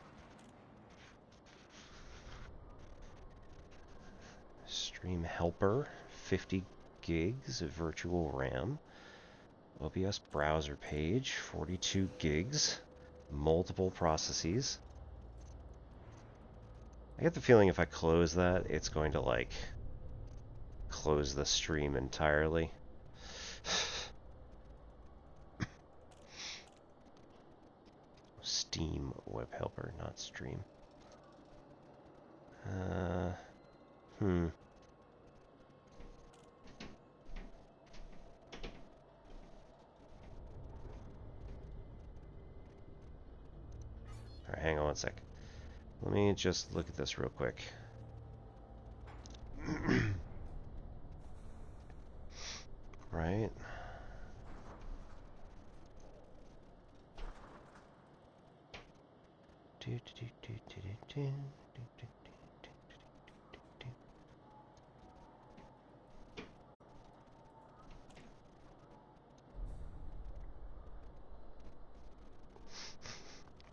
Stream helper, 50 gigs of virtual RAM. OBS browser page, 42 gigs. Multiple processes. I get the feeling if I close that, it's going to, like, close the stream entirely. Steam web helper, not stream. Alright, hang on one sec. Let me just look at this real quick. Right.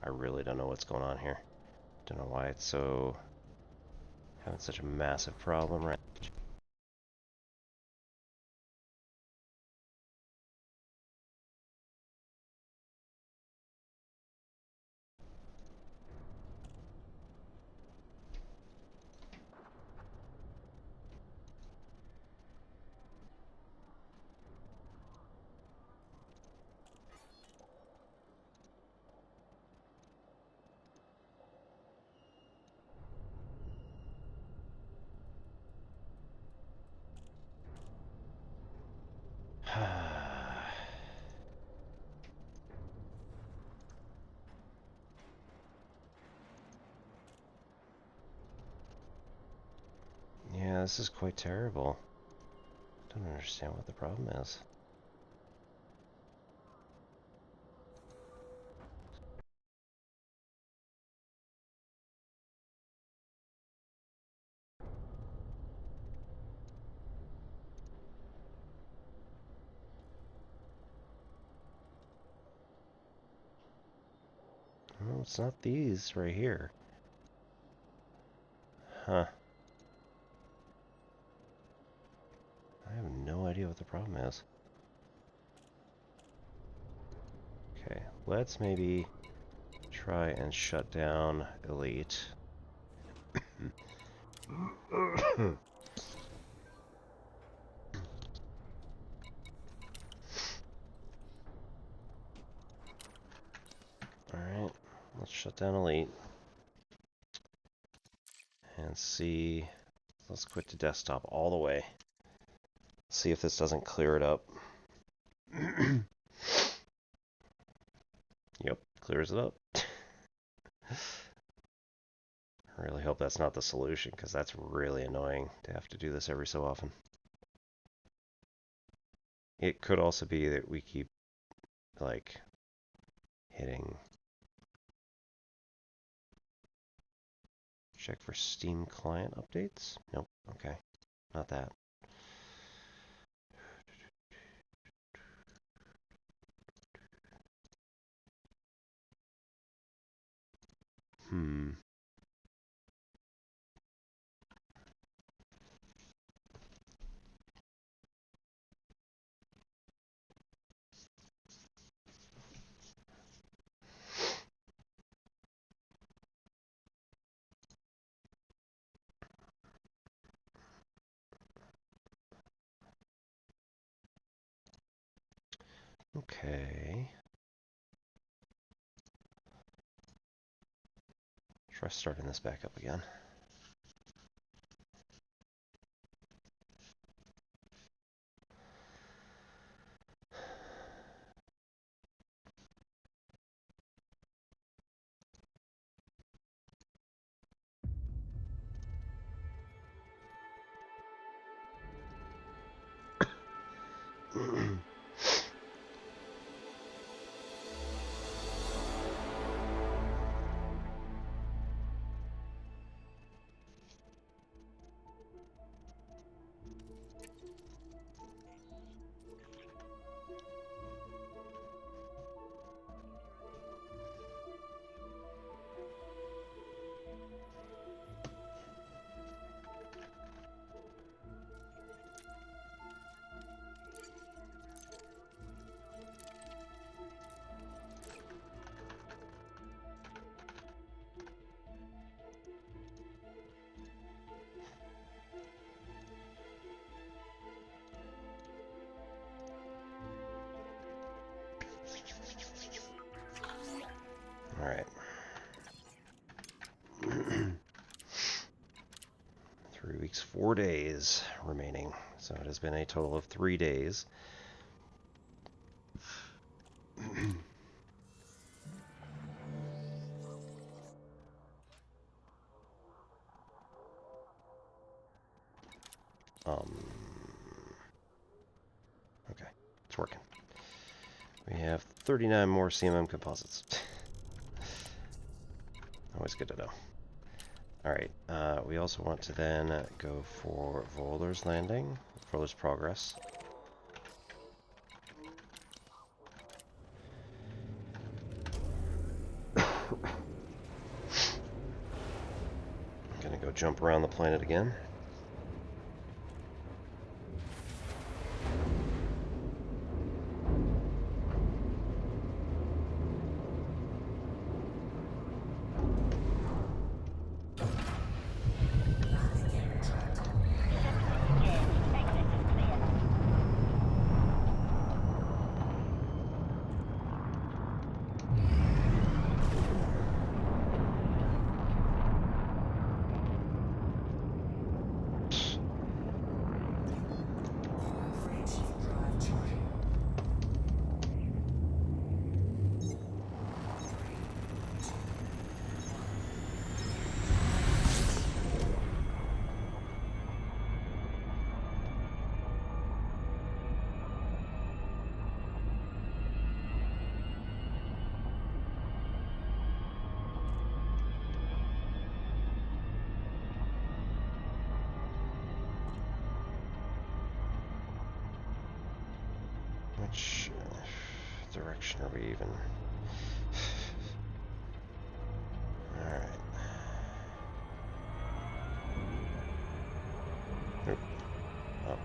I really don't know what's going on here. Don't know why it's so having such a massive problem right. Yeah, this is quite terrible. Don't understand what the problem is. No, it's not these right here. Huh. I have no idea what the problem is. Okay, let's maybe try and shut down Elite. Alright, let's shut down Elite. And Let's see. Let's quit to desktop all the way. See if this doesn't clear it up. Yep, clears it up. I really hope that's not the solution, because that's really annoying to have to do this every so often. It could also be that we keep, like, hitting... Check for Steam client updates? Nope, okay. Not that. Okay. Try starting this back up again. All right. 3 weeks, 4 days remaining. So it has been a total of 3 days. Okay, it's working. We have 39 more CMM composites. Always good to know. Alright, we also want to then go for Voeller's Landing, Voeller's Progress. I'm gonna go jump around the planet again. Which direction are we even? Alright. Nope. Oh.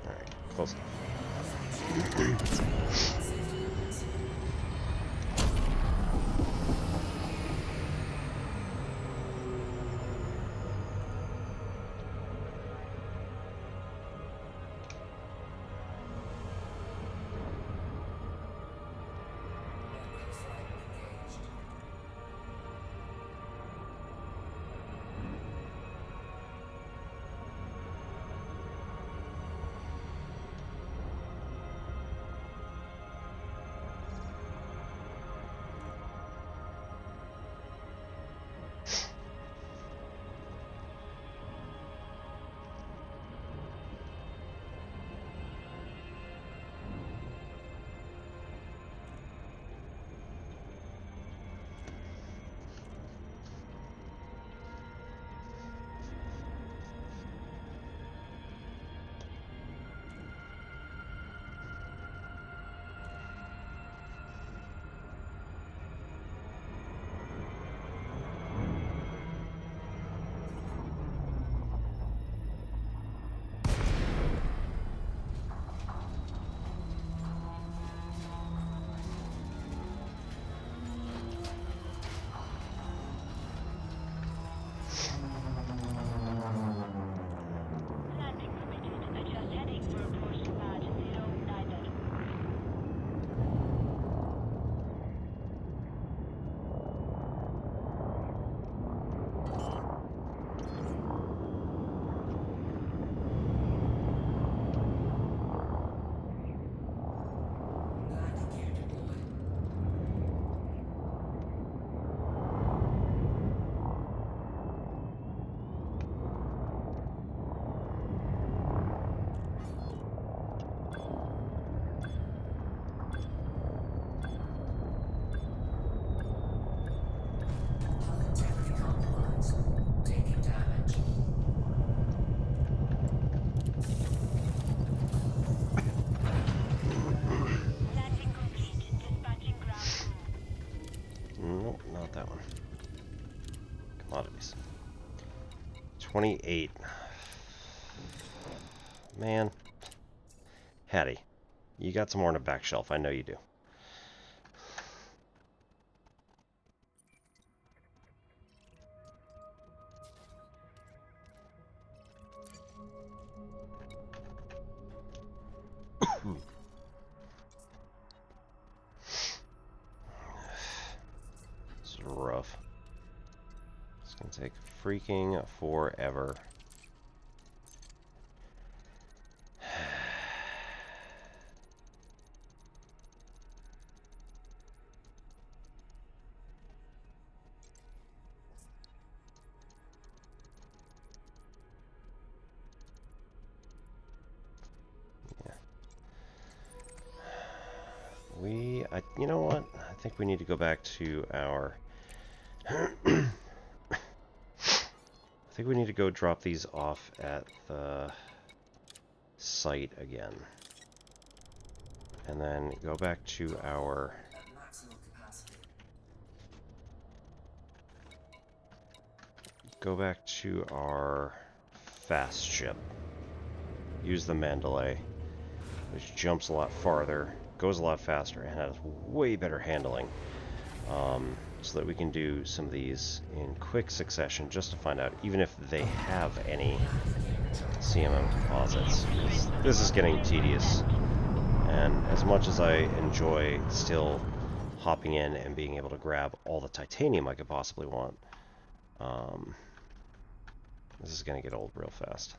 Alright, close enough. 28. Man. Hattie, you got some more on the back shelf. I know you do. This is rough. It's gonna take freaking forever. You know what? I think we need to go back to our... I think we need to go drop these off at the site again. And then go back to our... At maximum capacity. Go back to our fast ship. Use the Mandalay, which jumps a lot farther, goes a lot faster, and has way better handling. So that we can do some of these in quick succession just to find out even if they have any CMM composites. This is getting tedious, and as much as I enjoy still hopping in and being able to grab all the titanium I could possibly want, this is going to get old real fast.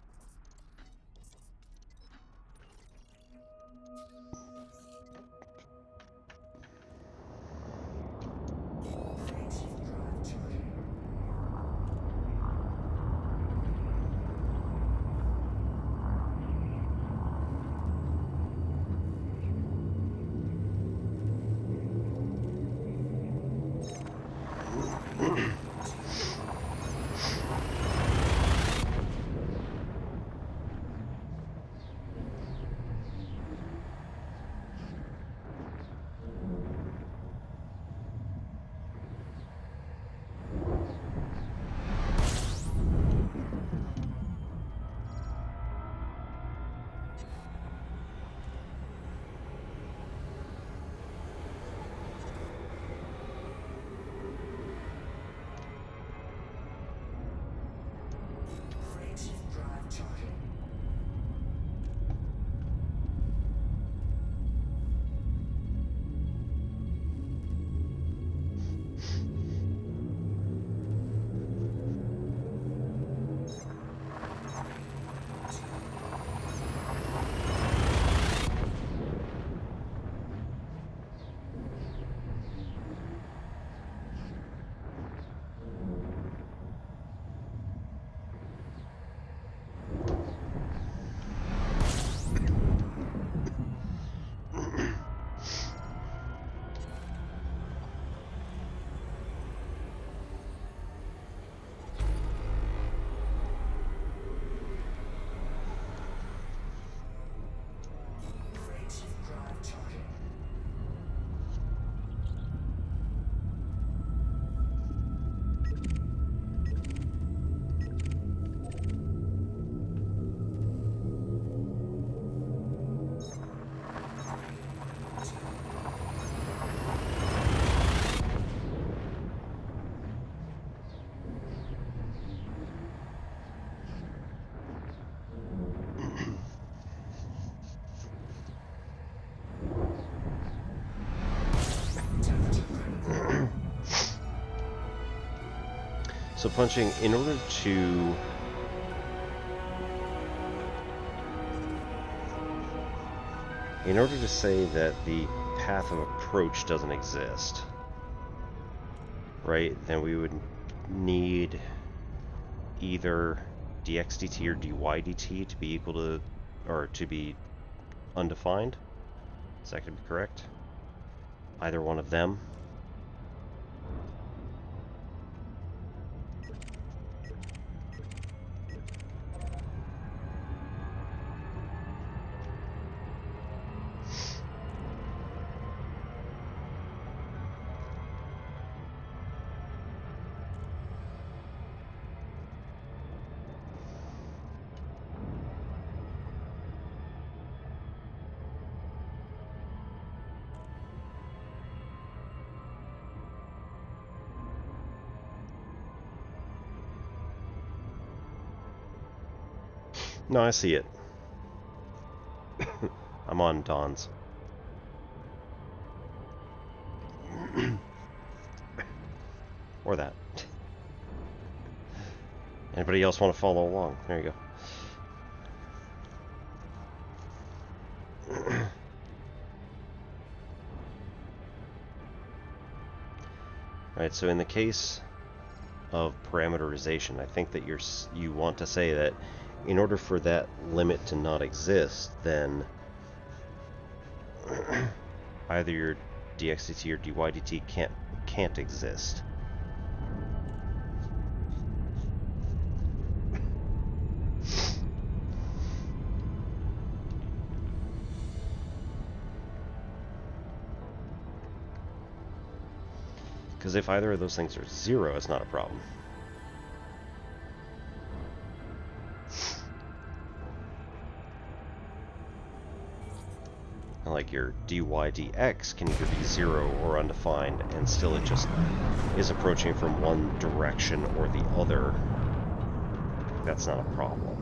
So punching, in order to say that the path of approach doesn't exist, right, then we would need either dxdt or dydt to be equal to, or to be undefined. Is that going to be correct? Either one of them. No, I see it. I'm on Dawn's. Or that. Anybody else want to follow along? There you go. Alright, so in the case of parameterization, I think that you want to say that in order for that limit to not exist, then either your dxdt or dydt can't exist. Because if either of those things are 0, it's not a problem. Like your dy dx can either be 0 or undefined, and still it just is approaching from one direction or the other. That's not a problem.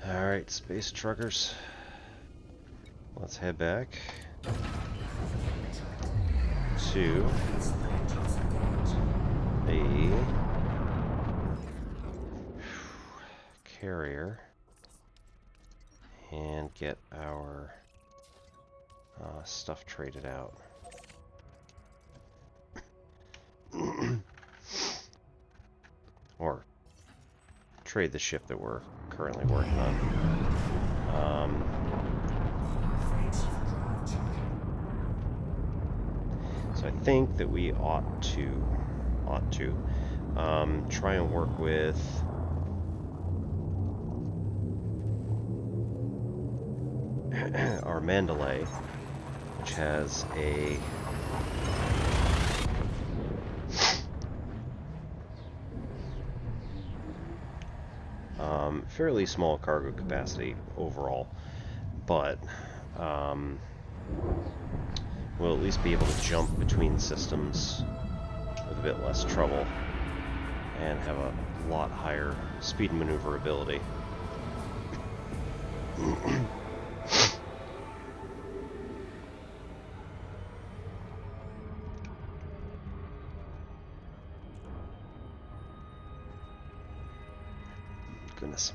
Alright, space truckers. Let's head back to a carrier and get our stuff traded out. Or trade the ship that we're currently working on. So I think that we ought to try and work with our Mandalay, which has a fairly small cargo capacity overall, but we'll at least be able to jump between systems with a bit less trouble and have a lot higher speed and maneuverability. Goodness.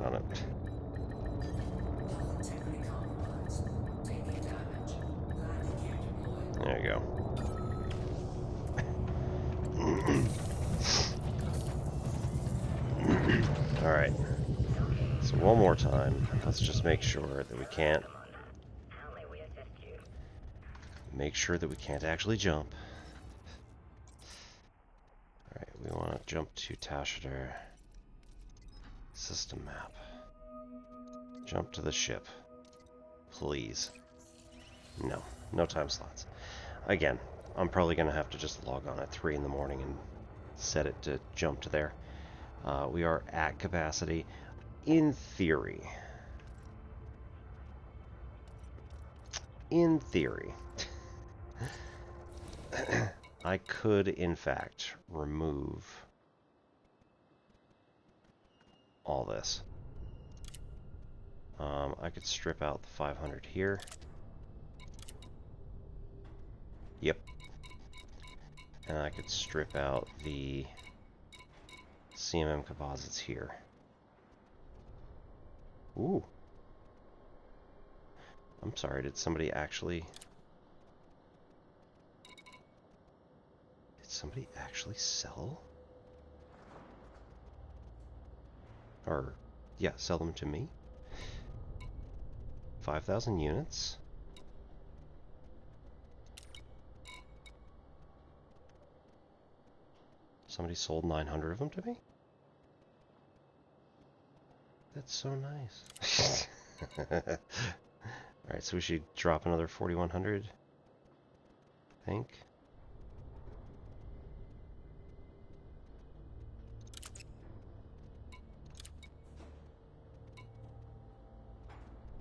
on it. Hull integrity compromised. Taking damage. Landing gear deployed. There you go. Alright. So one more time. Let's just make sure that we can't... Make sure that we can't actually jump. Alright, we want to jump to Tascheter System Map. Jump to the ship. Please. No. No time slots. Again, I'm probably going to have to just log on at 3 in the morning and set it to jump to there. We are at capacity. In theory. In theory. I could, in fact, remove all this. I could strip out the 500 here. Yep. And I could strip out the CMM composites here. Ooh. I'm sorry, did somebody actually... Did somebody actually sell? Or, yeah, sell them to me? 5,000 units? Somebody sold 900 of them to me? That's so nice. Alright, so we should drop another 4,100, I think.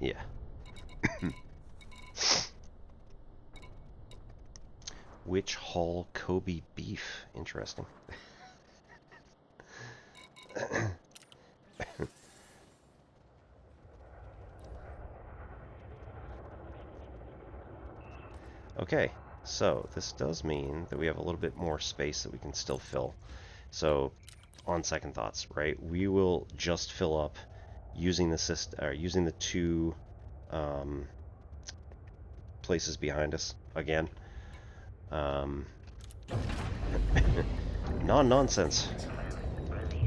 Yeah. Which hull Kobe beef? Interesting. Okay, so this does mean that we have a little bit more space that we can still fill. So, on second thoughts, right, we will just fill up using the using the two places behind us again. Non-nonsense.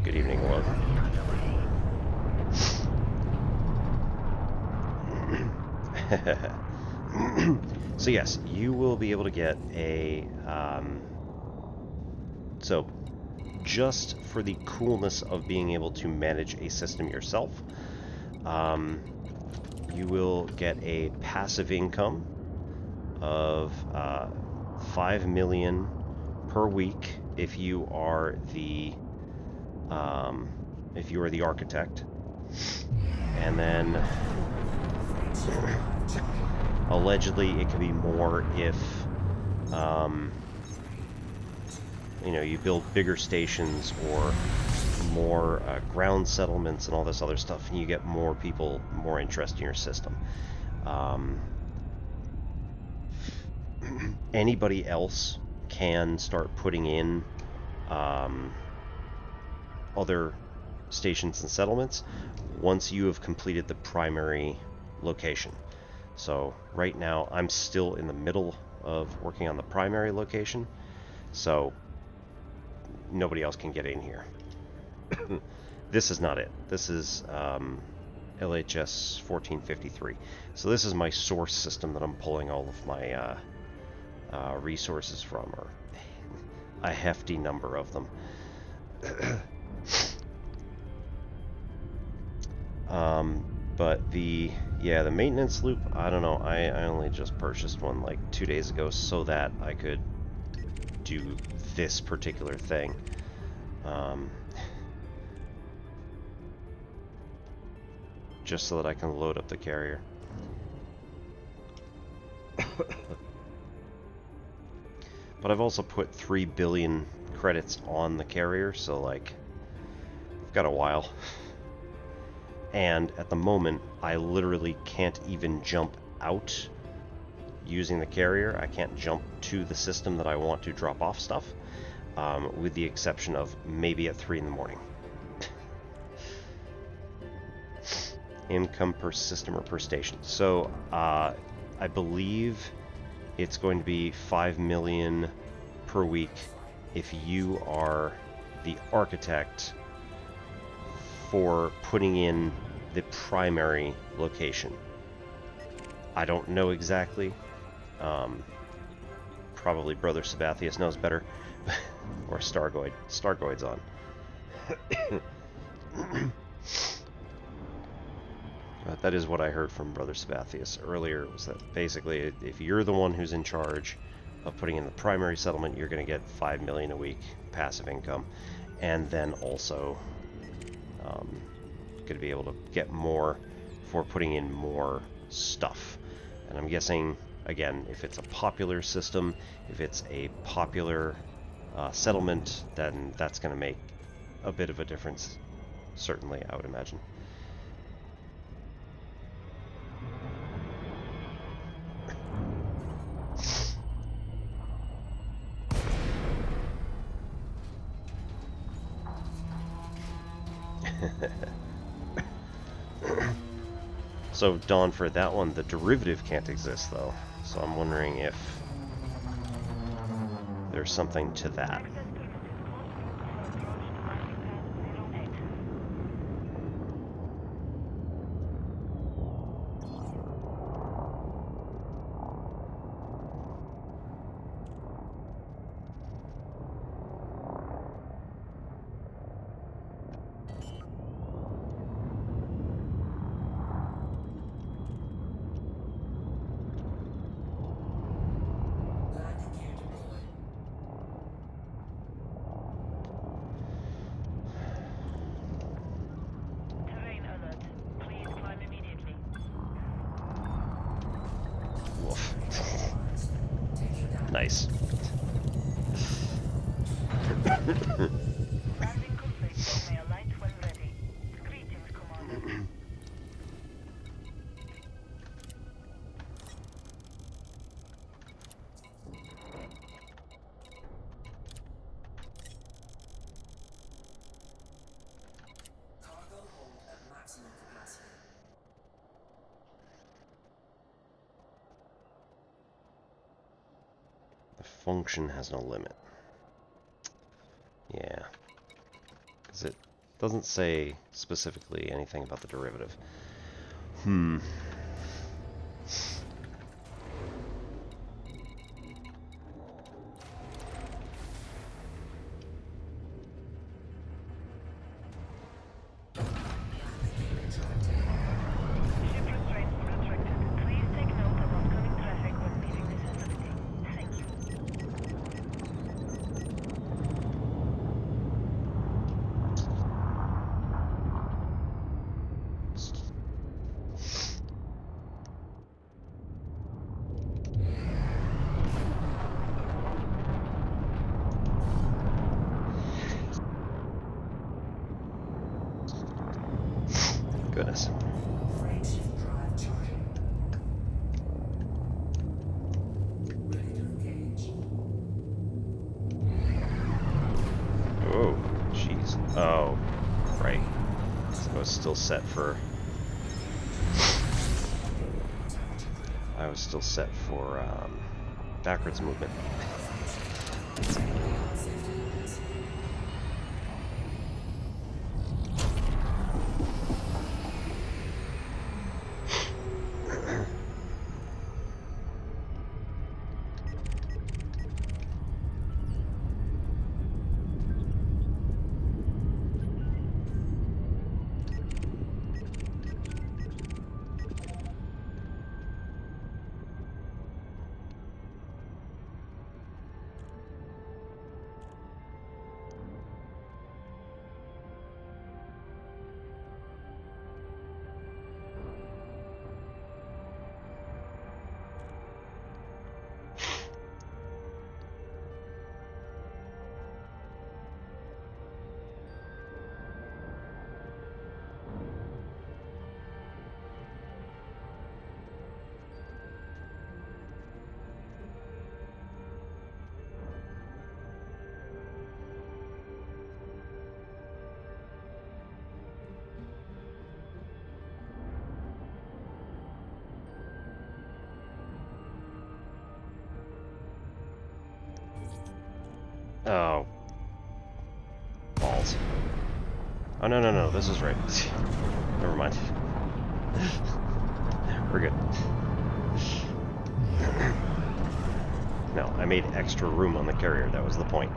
Good evening, world. So yes, you will be able to get a, so just for the coolness of being able to manage a system yourself, you will get a passive income of 5 million per week if you are the architect, and then allegedly it could be more if you know, you build bigger stations or more ground settlements and all this other stuff, and you get more people more interested in your system. Anybody else can start putting in other stations and settlements once you have completed the primary location. So right now I'm still in the middle of working on the primary location, so nobody else can get in here. This is not it. This is LHS 1453. So this is my source system that I'm pulling all of my resources from, or a hefty number of them. But the maintenance loop, I don't know, I only just purchased one like 2 days ago so that I could do this particular thing. Just so that I can load up the carrier. But I've also put 3 billion credits on the carrier, so like, I've got a while. And at the moment, I literally can't even jump out using the carrier. I can't jump to the system that I want to drop off stuff, with the exception of maybe at 3 in the morning. income per system or per station. So I believe it's going to be 5 million per week if you are the architect for putting in the primary location. I don't know exactly. Probably Brother Sabathius knows better. Or Stargoid. Stargoid's on. But that is what I heard from Brother Sabathius earlier, was that basically if you're the one who's in charge of putting in the primary settlement, you're going to get 5 million a week passive income, and then also going to be able to get more for putting in more stuff. And I'm guessing, again, if it's a popular system, if it's a popular settlement, then that's going to make a bit of a difference, certainly, I would imagine. So, Dawn, for that one, the derivative can't exist, though. So I'm wondering if there's something to that. Landing gear deployed. Terrain alert. Please climb immediately. Woof. Taking down. Nice. Landing complete. May alight when ready. Greetings, Commander. Cargo hold at maximum capacity. The function has no limit. Yeah. Because it doesn't say specifically anything about the derivative. Ship restraints restricted. Please take note of oncoming traffic when leaving this facility. Thank you. Goodness. Frameshift drive charging. Ready to engage. Oh, jeez. Oh, right. So I was still set for... I was still set for backwards movement. Safety limits. Oh. Balls. Oh, no, no, no, this is right. Never mind. We're good. No, I made extra room on the carrier, that was the point.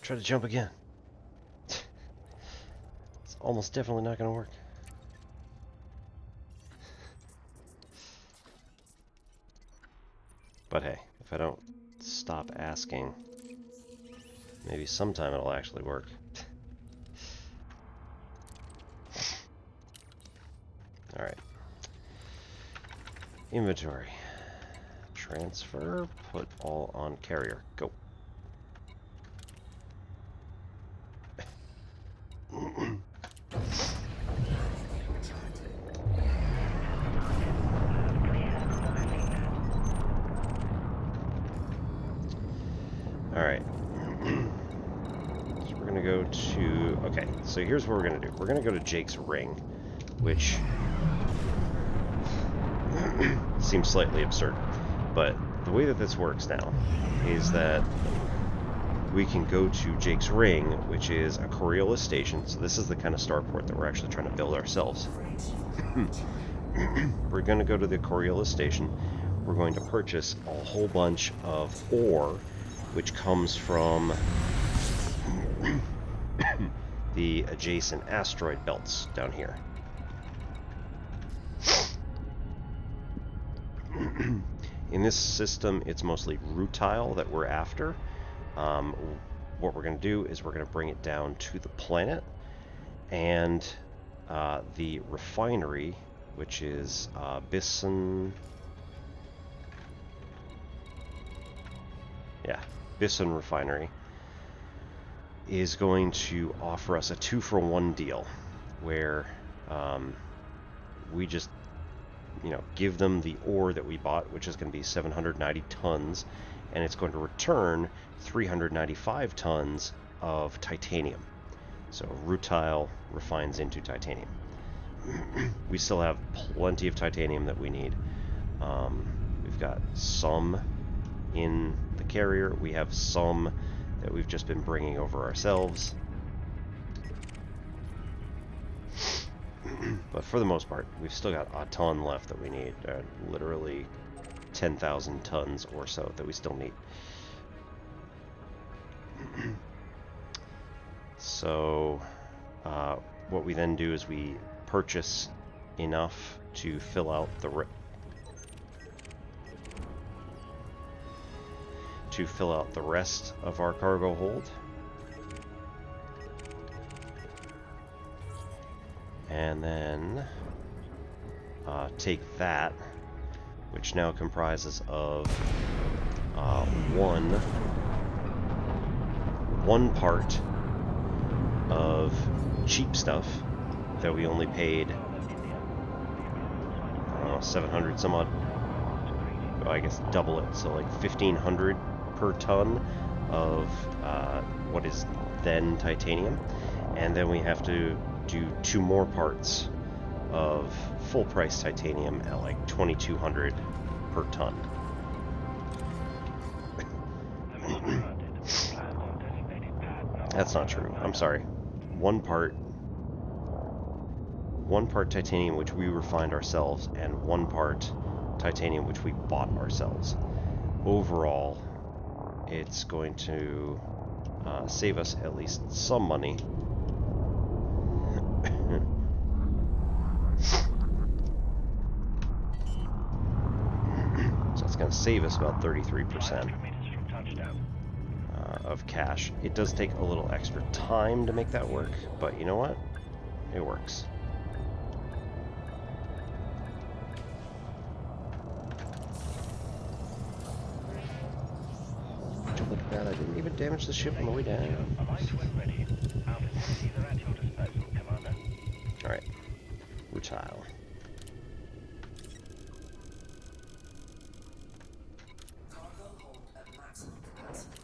Try to jump again. It's almost definitely not going to work. But hey, if I don't stop asking, maybe sometime it'll actually work. Alright. Inventory. Transfer. Put all on carrier. Go. Alright. So we're going to go to... Okay, so here's what we're going to do. We're going to go to Jake's Ring, which seems slightly absurd. But the way that this works now is that we can go to Jake's Ring, which is a Coriolis station. So this is the kind of starport that we're actually trying to build ourselves. We're going to go to the Coriolis station. We're going to purchase a whole bunch of ore, which comes from the adjacent asteroid belts down here. In this system, it's mostly rutile that we're after. What we're going to do is we're going to bring it down to the planet, and the refinery, which is Bisson... Yeah, Bisson Refinery, is going to offer us a 2-for-1 deal, where we just, give them the ore that we bought, which is going to be 790 tons, and it's going to return 395 tons of titanium. So rutile refines into titanium. We still have plenty of titanium that we need. We've got some in the carrier. We have some that we've just been bringing over ourselves. But for the most part, we've still got a ton left that we need. Literally 10,000 tons or so that we still need. So what we then do is we purchase enough to fill out the rest of our cargo hold. And then take that, which now comprises of one part of cheap stuff that we only paid 700 some odd, I guess double it, so like 1,500 per ton of what is then titanium. And then we have to do 2 more parts of full price titanium at like 2,200 per ton. That's not true. I'm sorry. One part titanium which we refined ourselves, and one part titanium which we bought ourselves. Overall, it's going to save us at least some money. So it's going to save us about 33% of cash. It does take a little extra time to make that work, but you know what? It works. Look at that, I didn't even damage the ship on the way down. Alright. Utile. Cargo hold at maximum capacity.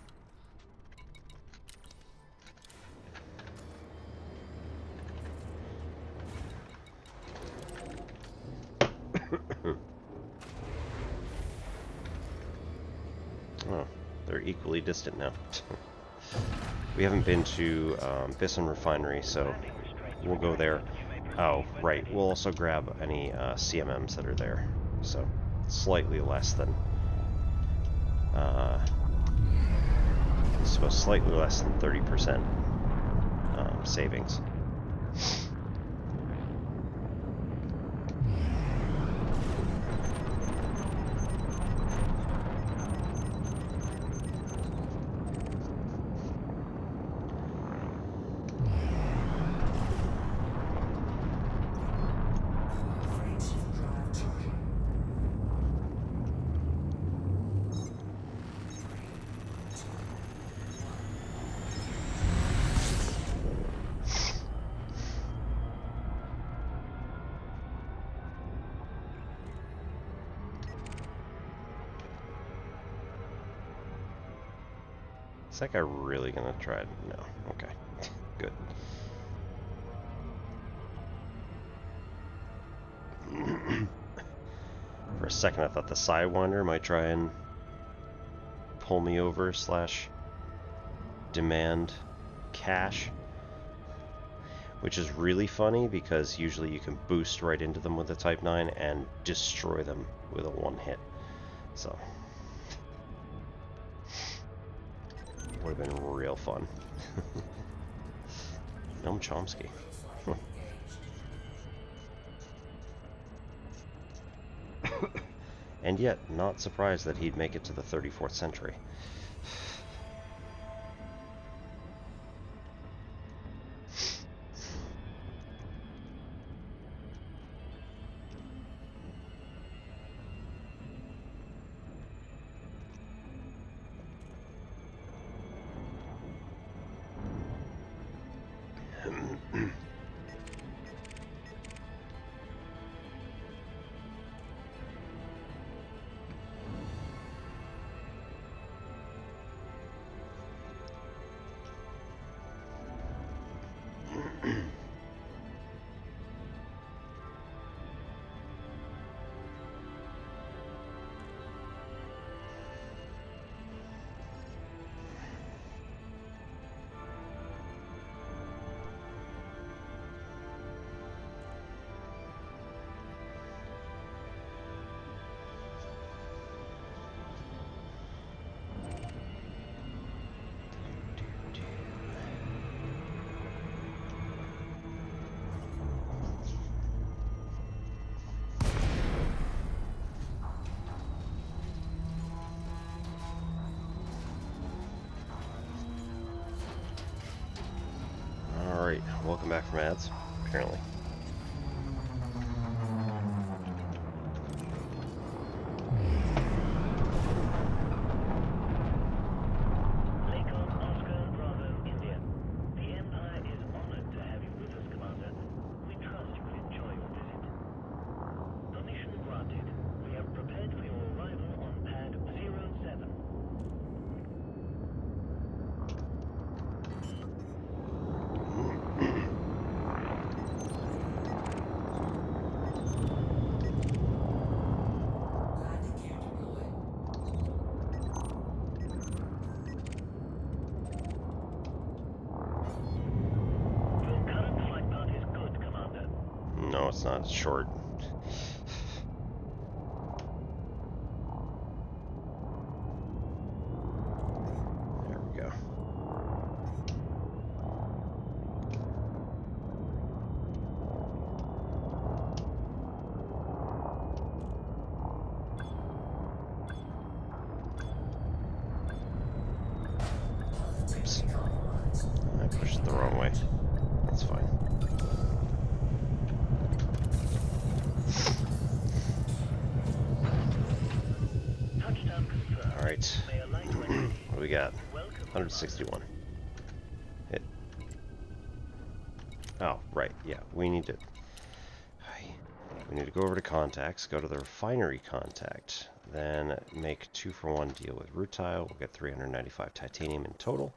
Oh, they're equally distant now. We haven't been to Bisson Refinery, so we'll go there. Oh, right. We'll also grab any CMMs that are there. So, slightly less than... I suppose slightly less than 30% savings. Is that guy really gonna try it? No. Okay. Good. For a second I thought the Sidewinder might try and pull me over / demand cash. Which is really funny because usually you can boost right into them with a Type 9 and destroy them with a one hit. So... would have been real fun. Noam Chomsky. And yet, not surprised that he'd make it to the 34th century. Alright, welcome back from ads, apparently. No, it's not. It's short. There we go. Oops. I pushed it the wrong way. That's fine. Alright. What do we got? 161. Hit. Oh, right. Yeah, we need to go over to contacts, go to the refinery contact, then make 2-for-1 deal with rutile. We'll get 395 titanium in total.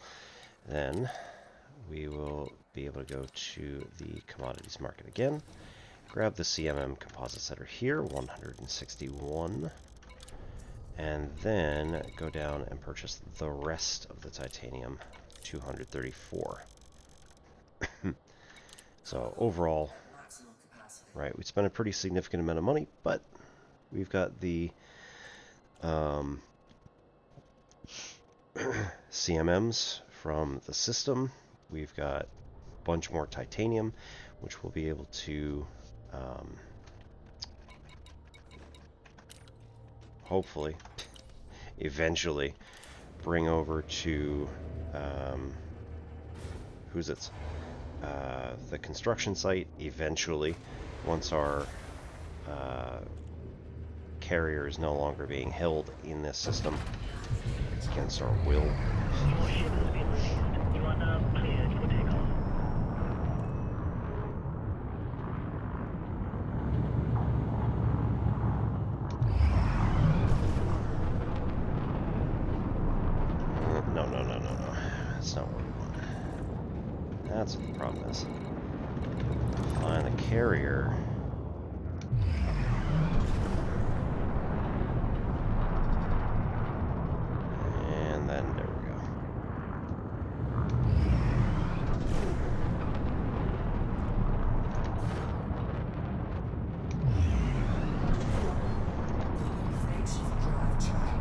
Then we will be able to go to the commodities market again. Grab the CMM composites that are here, 161. And then go down and purchase the rest of the titanium, 234. So overall, right, we spent a pretty significant amount of money, but we've got the CMMs from the system. We've got a bunch more titanium, which we'll be able to hopefully eventually bring over to the construction site eventually, once our carrier is no longer being held in this system against our will. Your ship has been released. You are now cleared for takeoff. No. That's not what we want. That's what the problem is. Find the carrier. And then there we go. Makeshift drive track.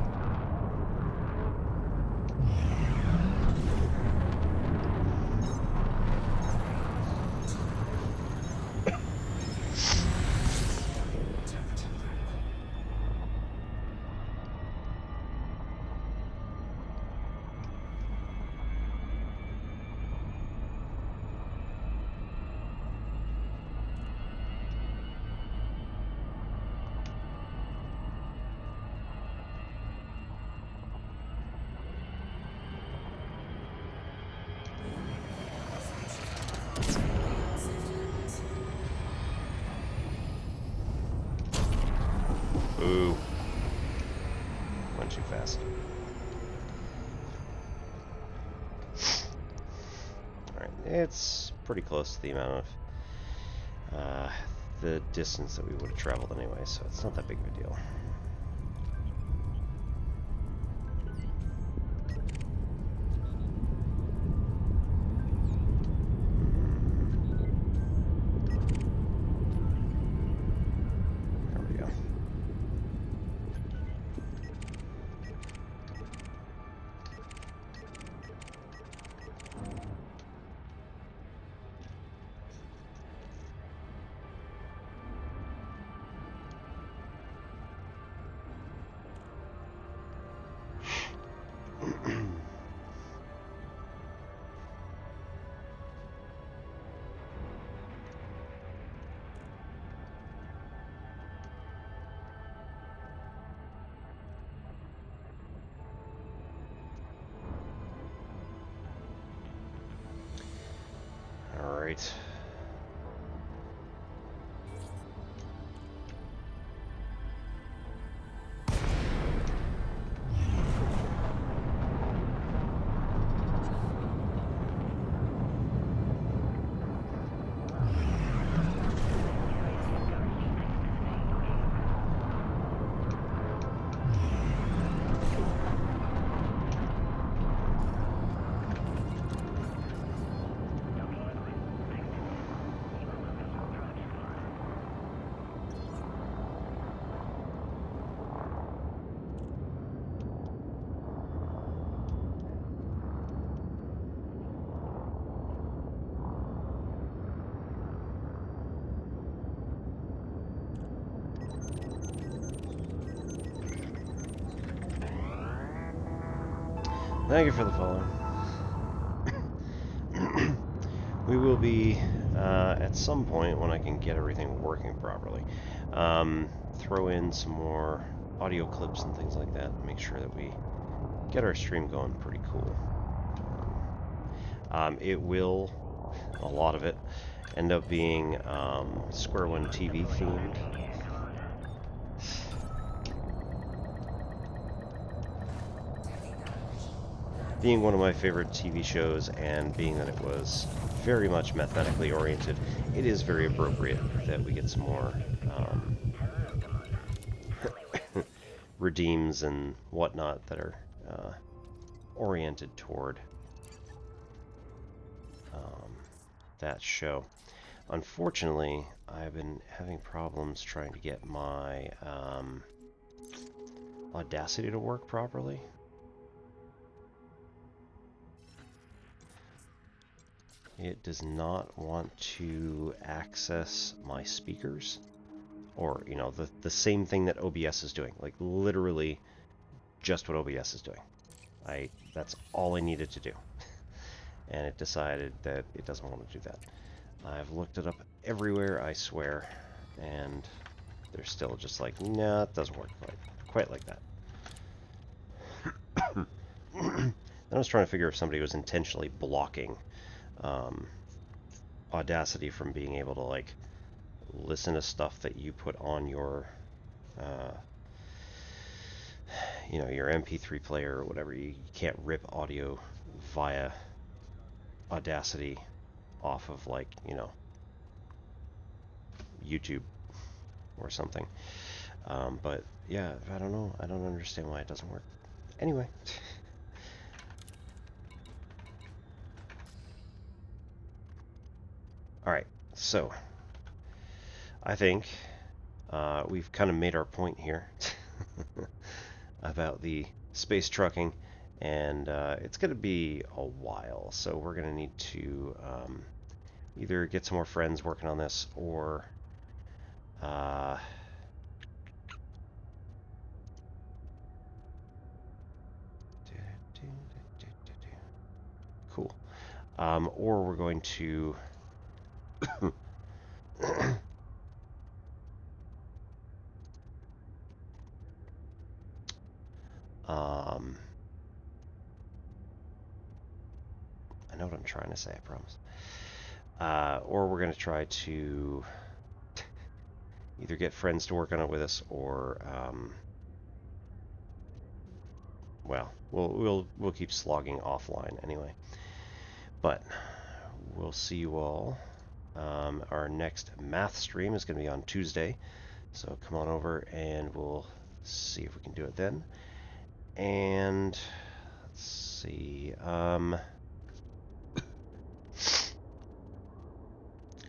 Ooh. Went too fast. Alright, it's pretty close to the amount of the distance that we would have traveled anyway, so it's not that big of a deal. There we go. All right. Thank you for the follow. We will be, at some point when I can get everything working properly, throw in some more audio clips and things like that, and make sure that we get our stream going pretty cool. It will, a lot of it, end up being Square One TV themed. Being one of my favorite TV shows, and being that it was very much mathematically oriented, it is very appropriate that we get some more redeems and whatnot that are oriented toward that show. Unfortunately, I've been having problems trying to get my Audacity to work properly. It does not want to access my speakers, or, you know, the same thing that OBS is doing. Like, literally just what OBS is doing. That's all I needed to do. And it decided that it doesn't want to do that. I've looked it up everywhere, I swear, and they're still just like, nah, it doesn't work quite like that. I was trying to figure if somebody was intentionally blocking Audacity from being able to, like, listen to stuff that you put on your you know, your MP3 player or whatever. You can't rip audio via Audacity off of, like, you know, YouTube or something. But yeah, I don't know. I don't understand why it doesn't work. Anyway. Alright, so I think we've kind of made our point here about the space trucking, and it's going to be a while, so we're going to need to either get some more friends working on this, or cool, or we're going to I know what I'm trying to say, I promise. Or we're going to try to either get friends to work on it with us, or well, we'll keep slogging offline anyway. But we'll see you all. Our next math stream is going to be on Tuesday, so come on over and we'll see if we can do it then. And let's see,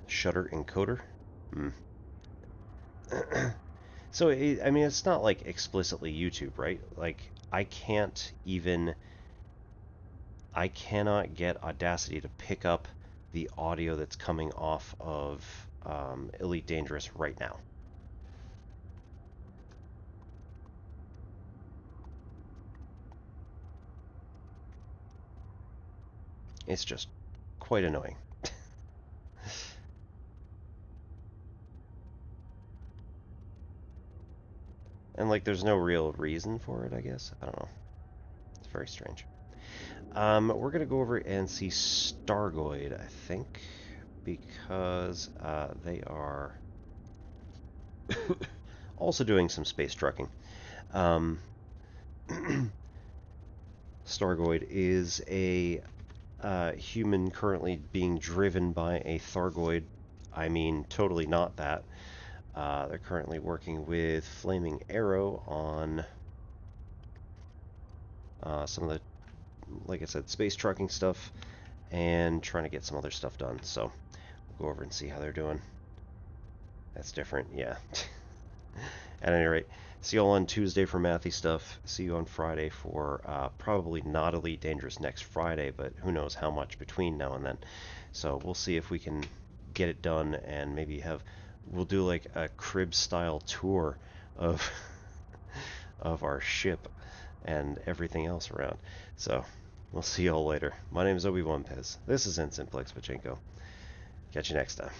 Shutter encoder. So I mean, it's not like explicitly YouTube, right? Like, I cannot get Audacity to pick up the audio that's coming off of Elite Dangerous right now. It's just quite annoying. And, like, there's no real reason for it, I guess. I don't know. It's very strange. We're going to go over and see Stargoid, I think, because they are also doing some space trucking. Stargoid is a human currently being driven by a Thargoid. I mean, totally not that. They're currently working with Flaming Arrow on some of the, like I said, space trucking stuff, and trying to get some other stuff done. So we'll go over and see how they're doing. That's different, yeah. At any rate, see you all on Tuesday for mathy stuff. See you on Friday for probably not Elite Dangerous next Friday, but who knows how much between now and then. So we'll see if we can get it done, and maybe we'll do like a crib style tour of of our ship and everything else around. So We'll see y'all later. My name is Obi-Wan Pez. This is Ensign Plex Pachinko. Catch you next time.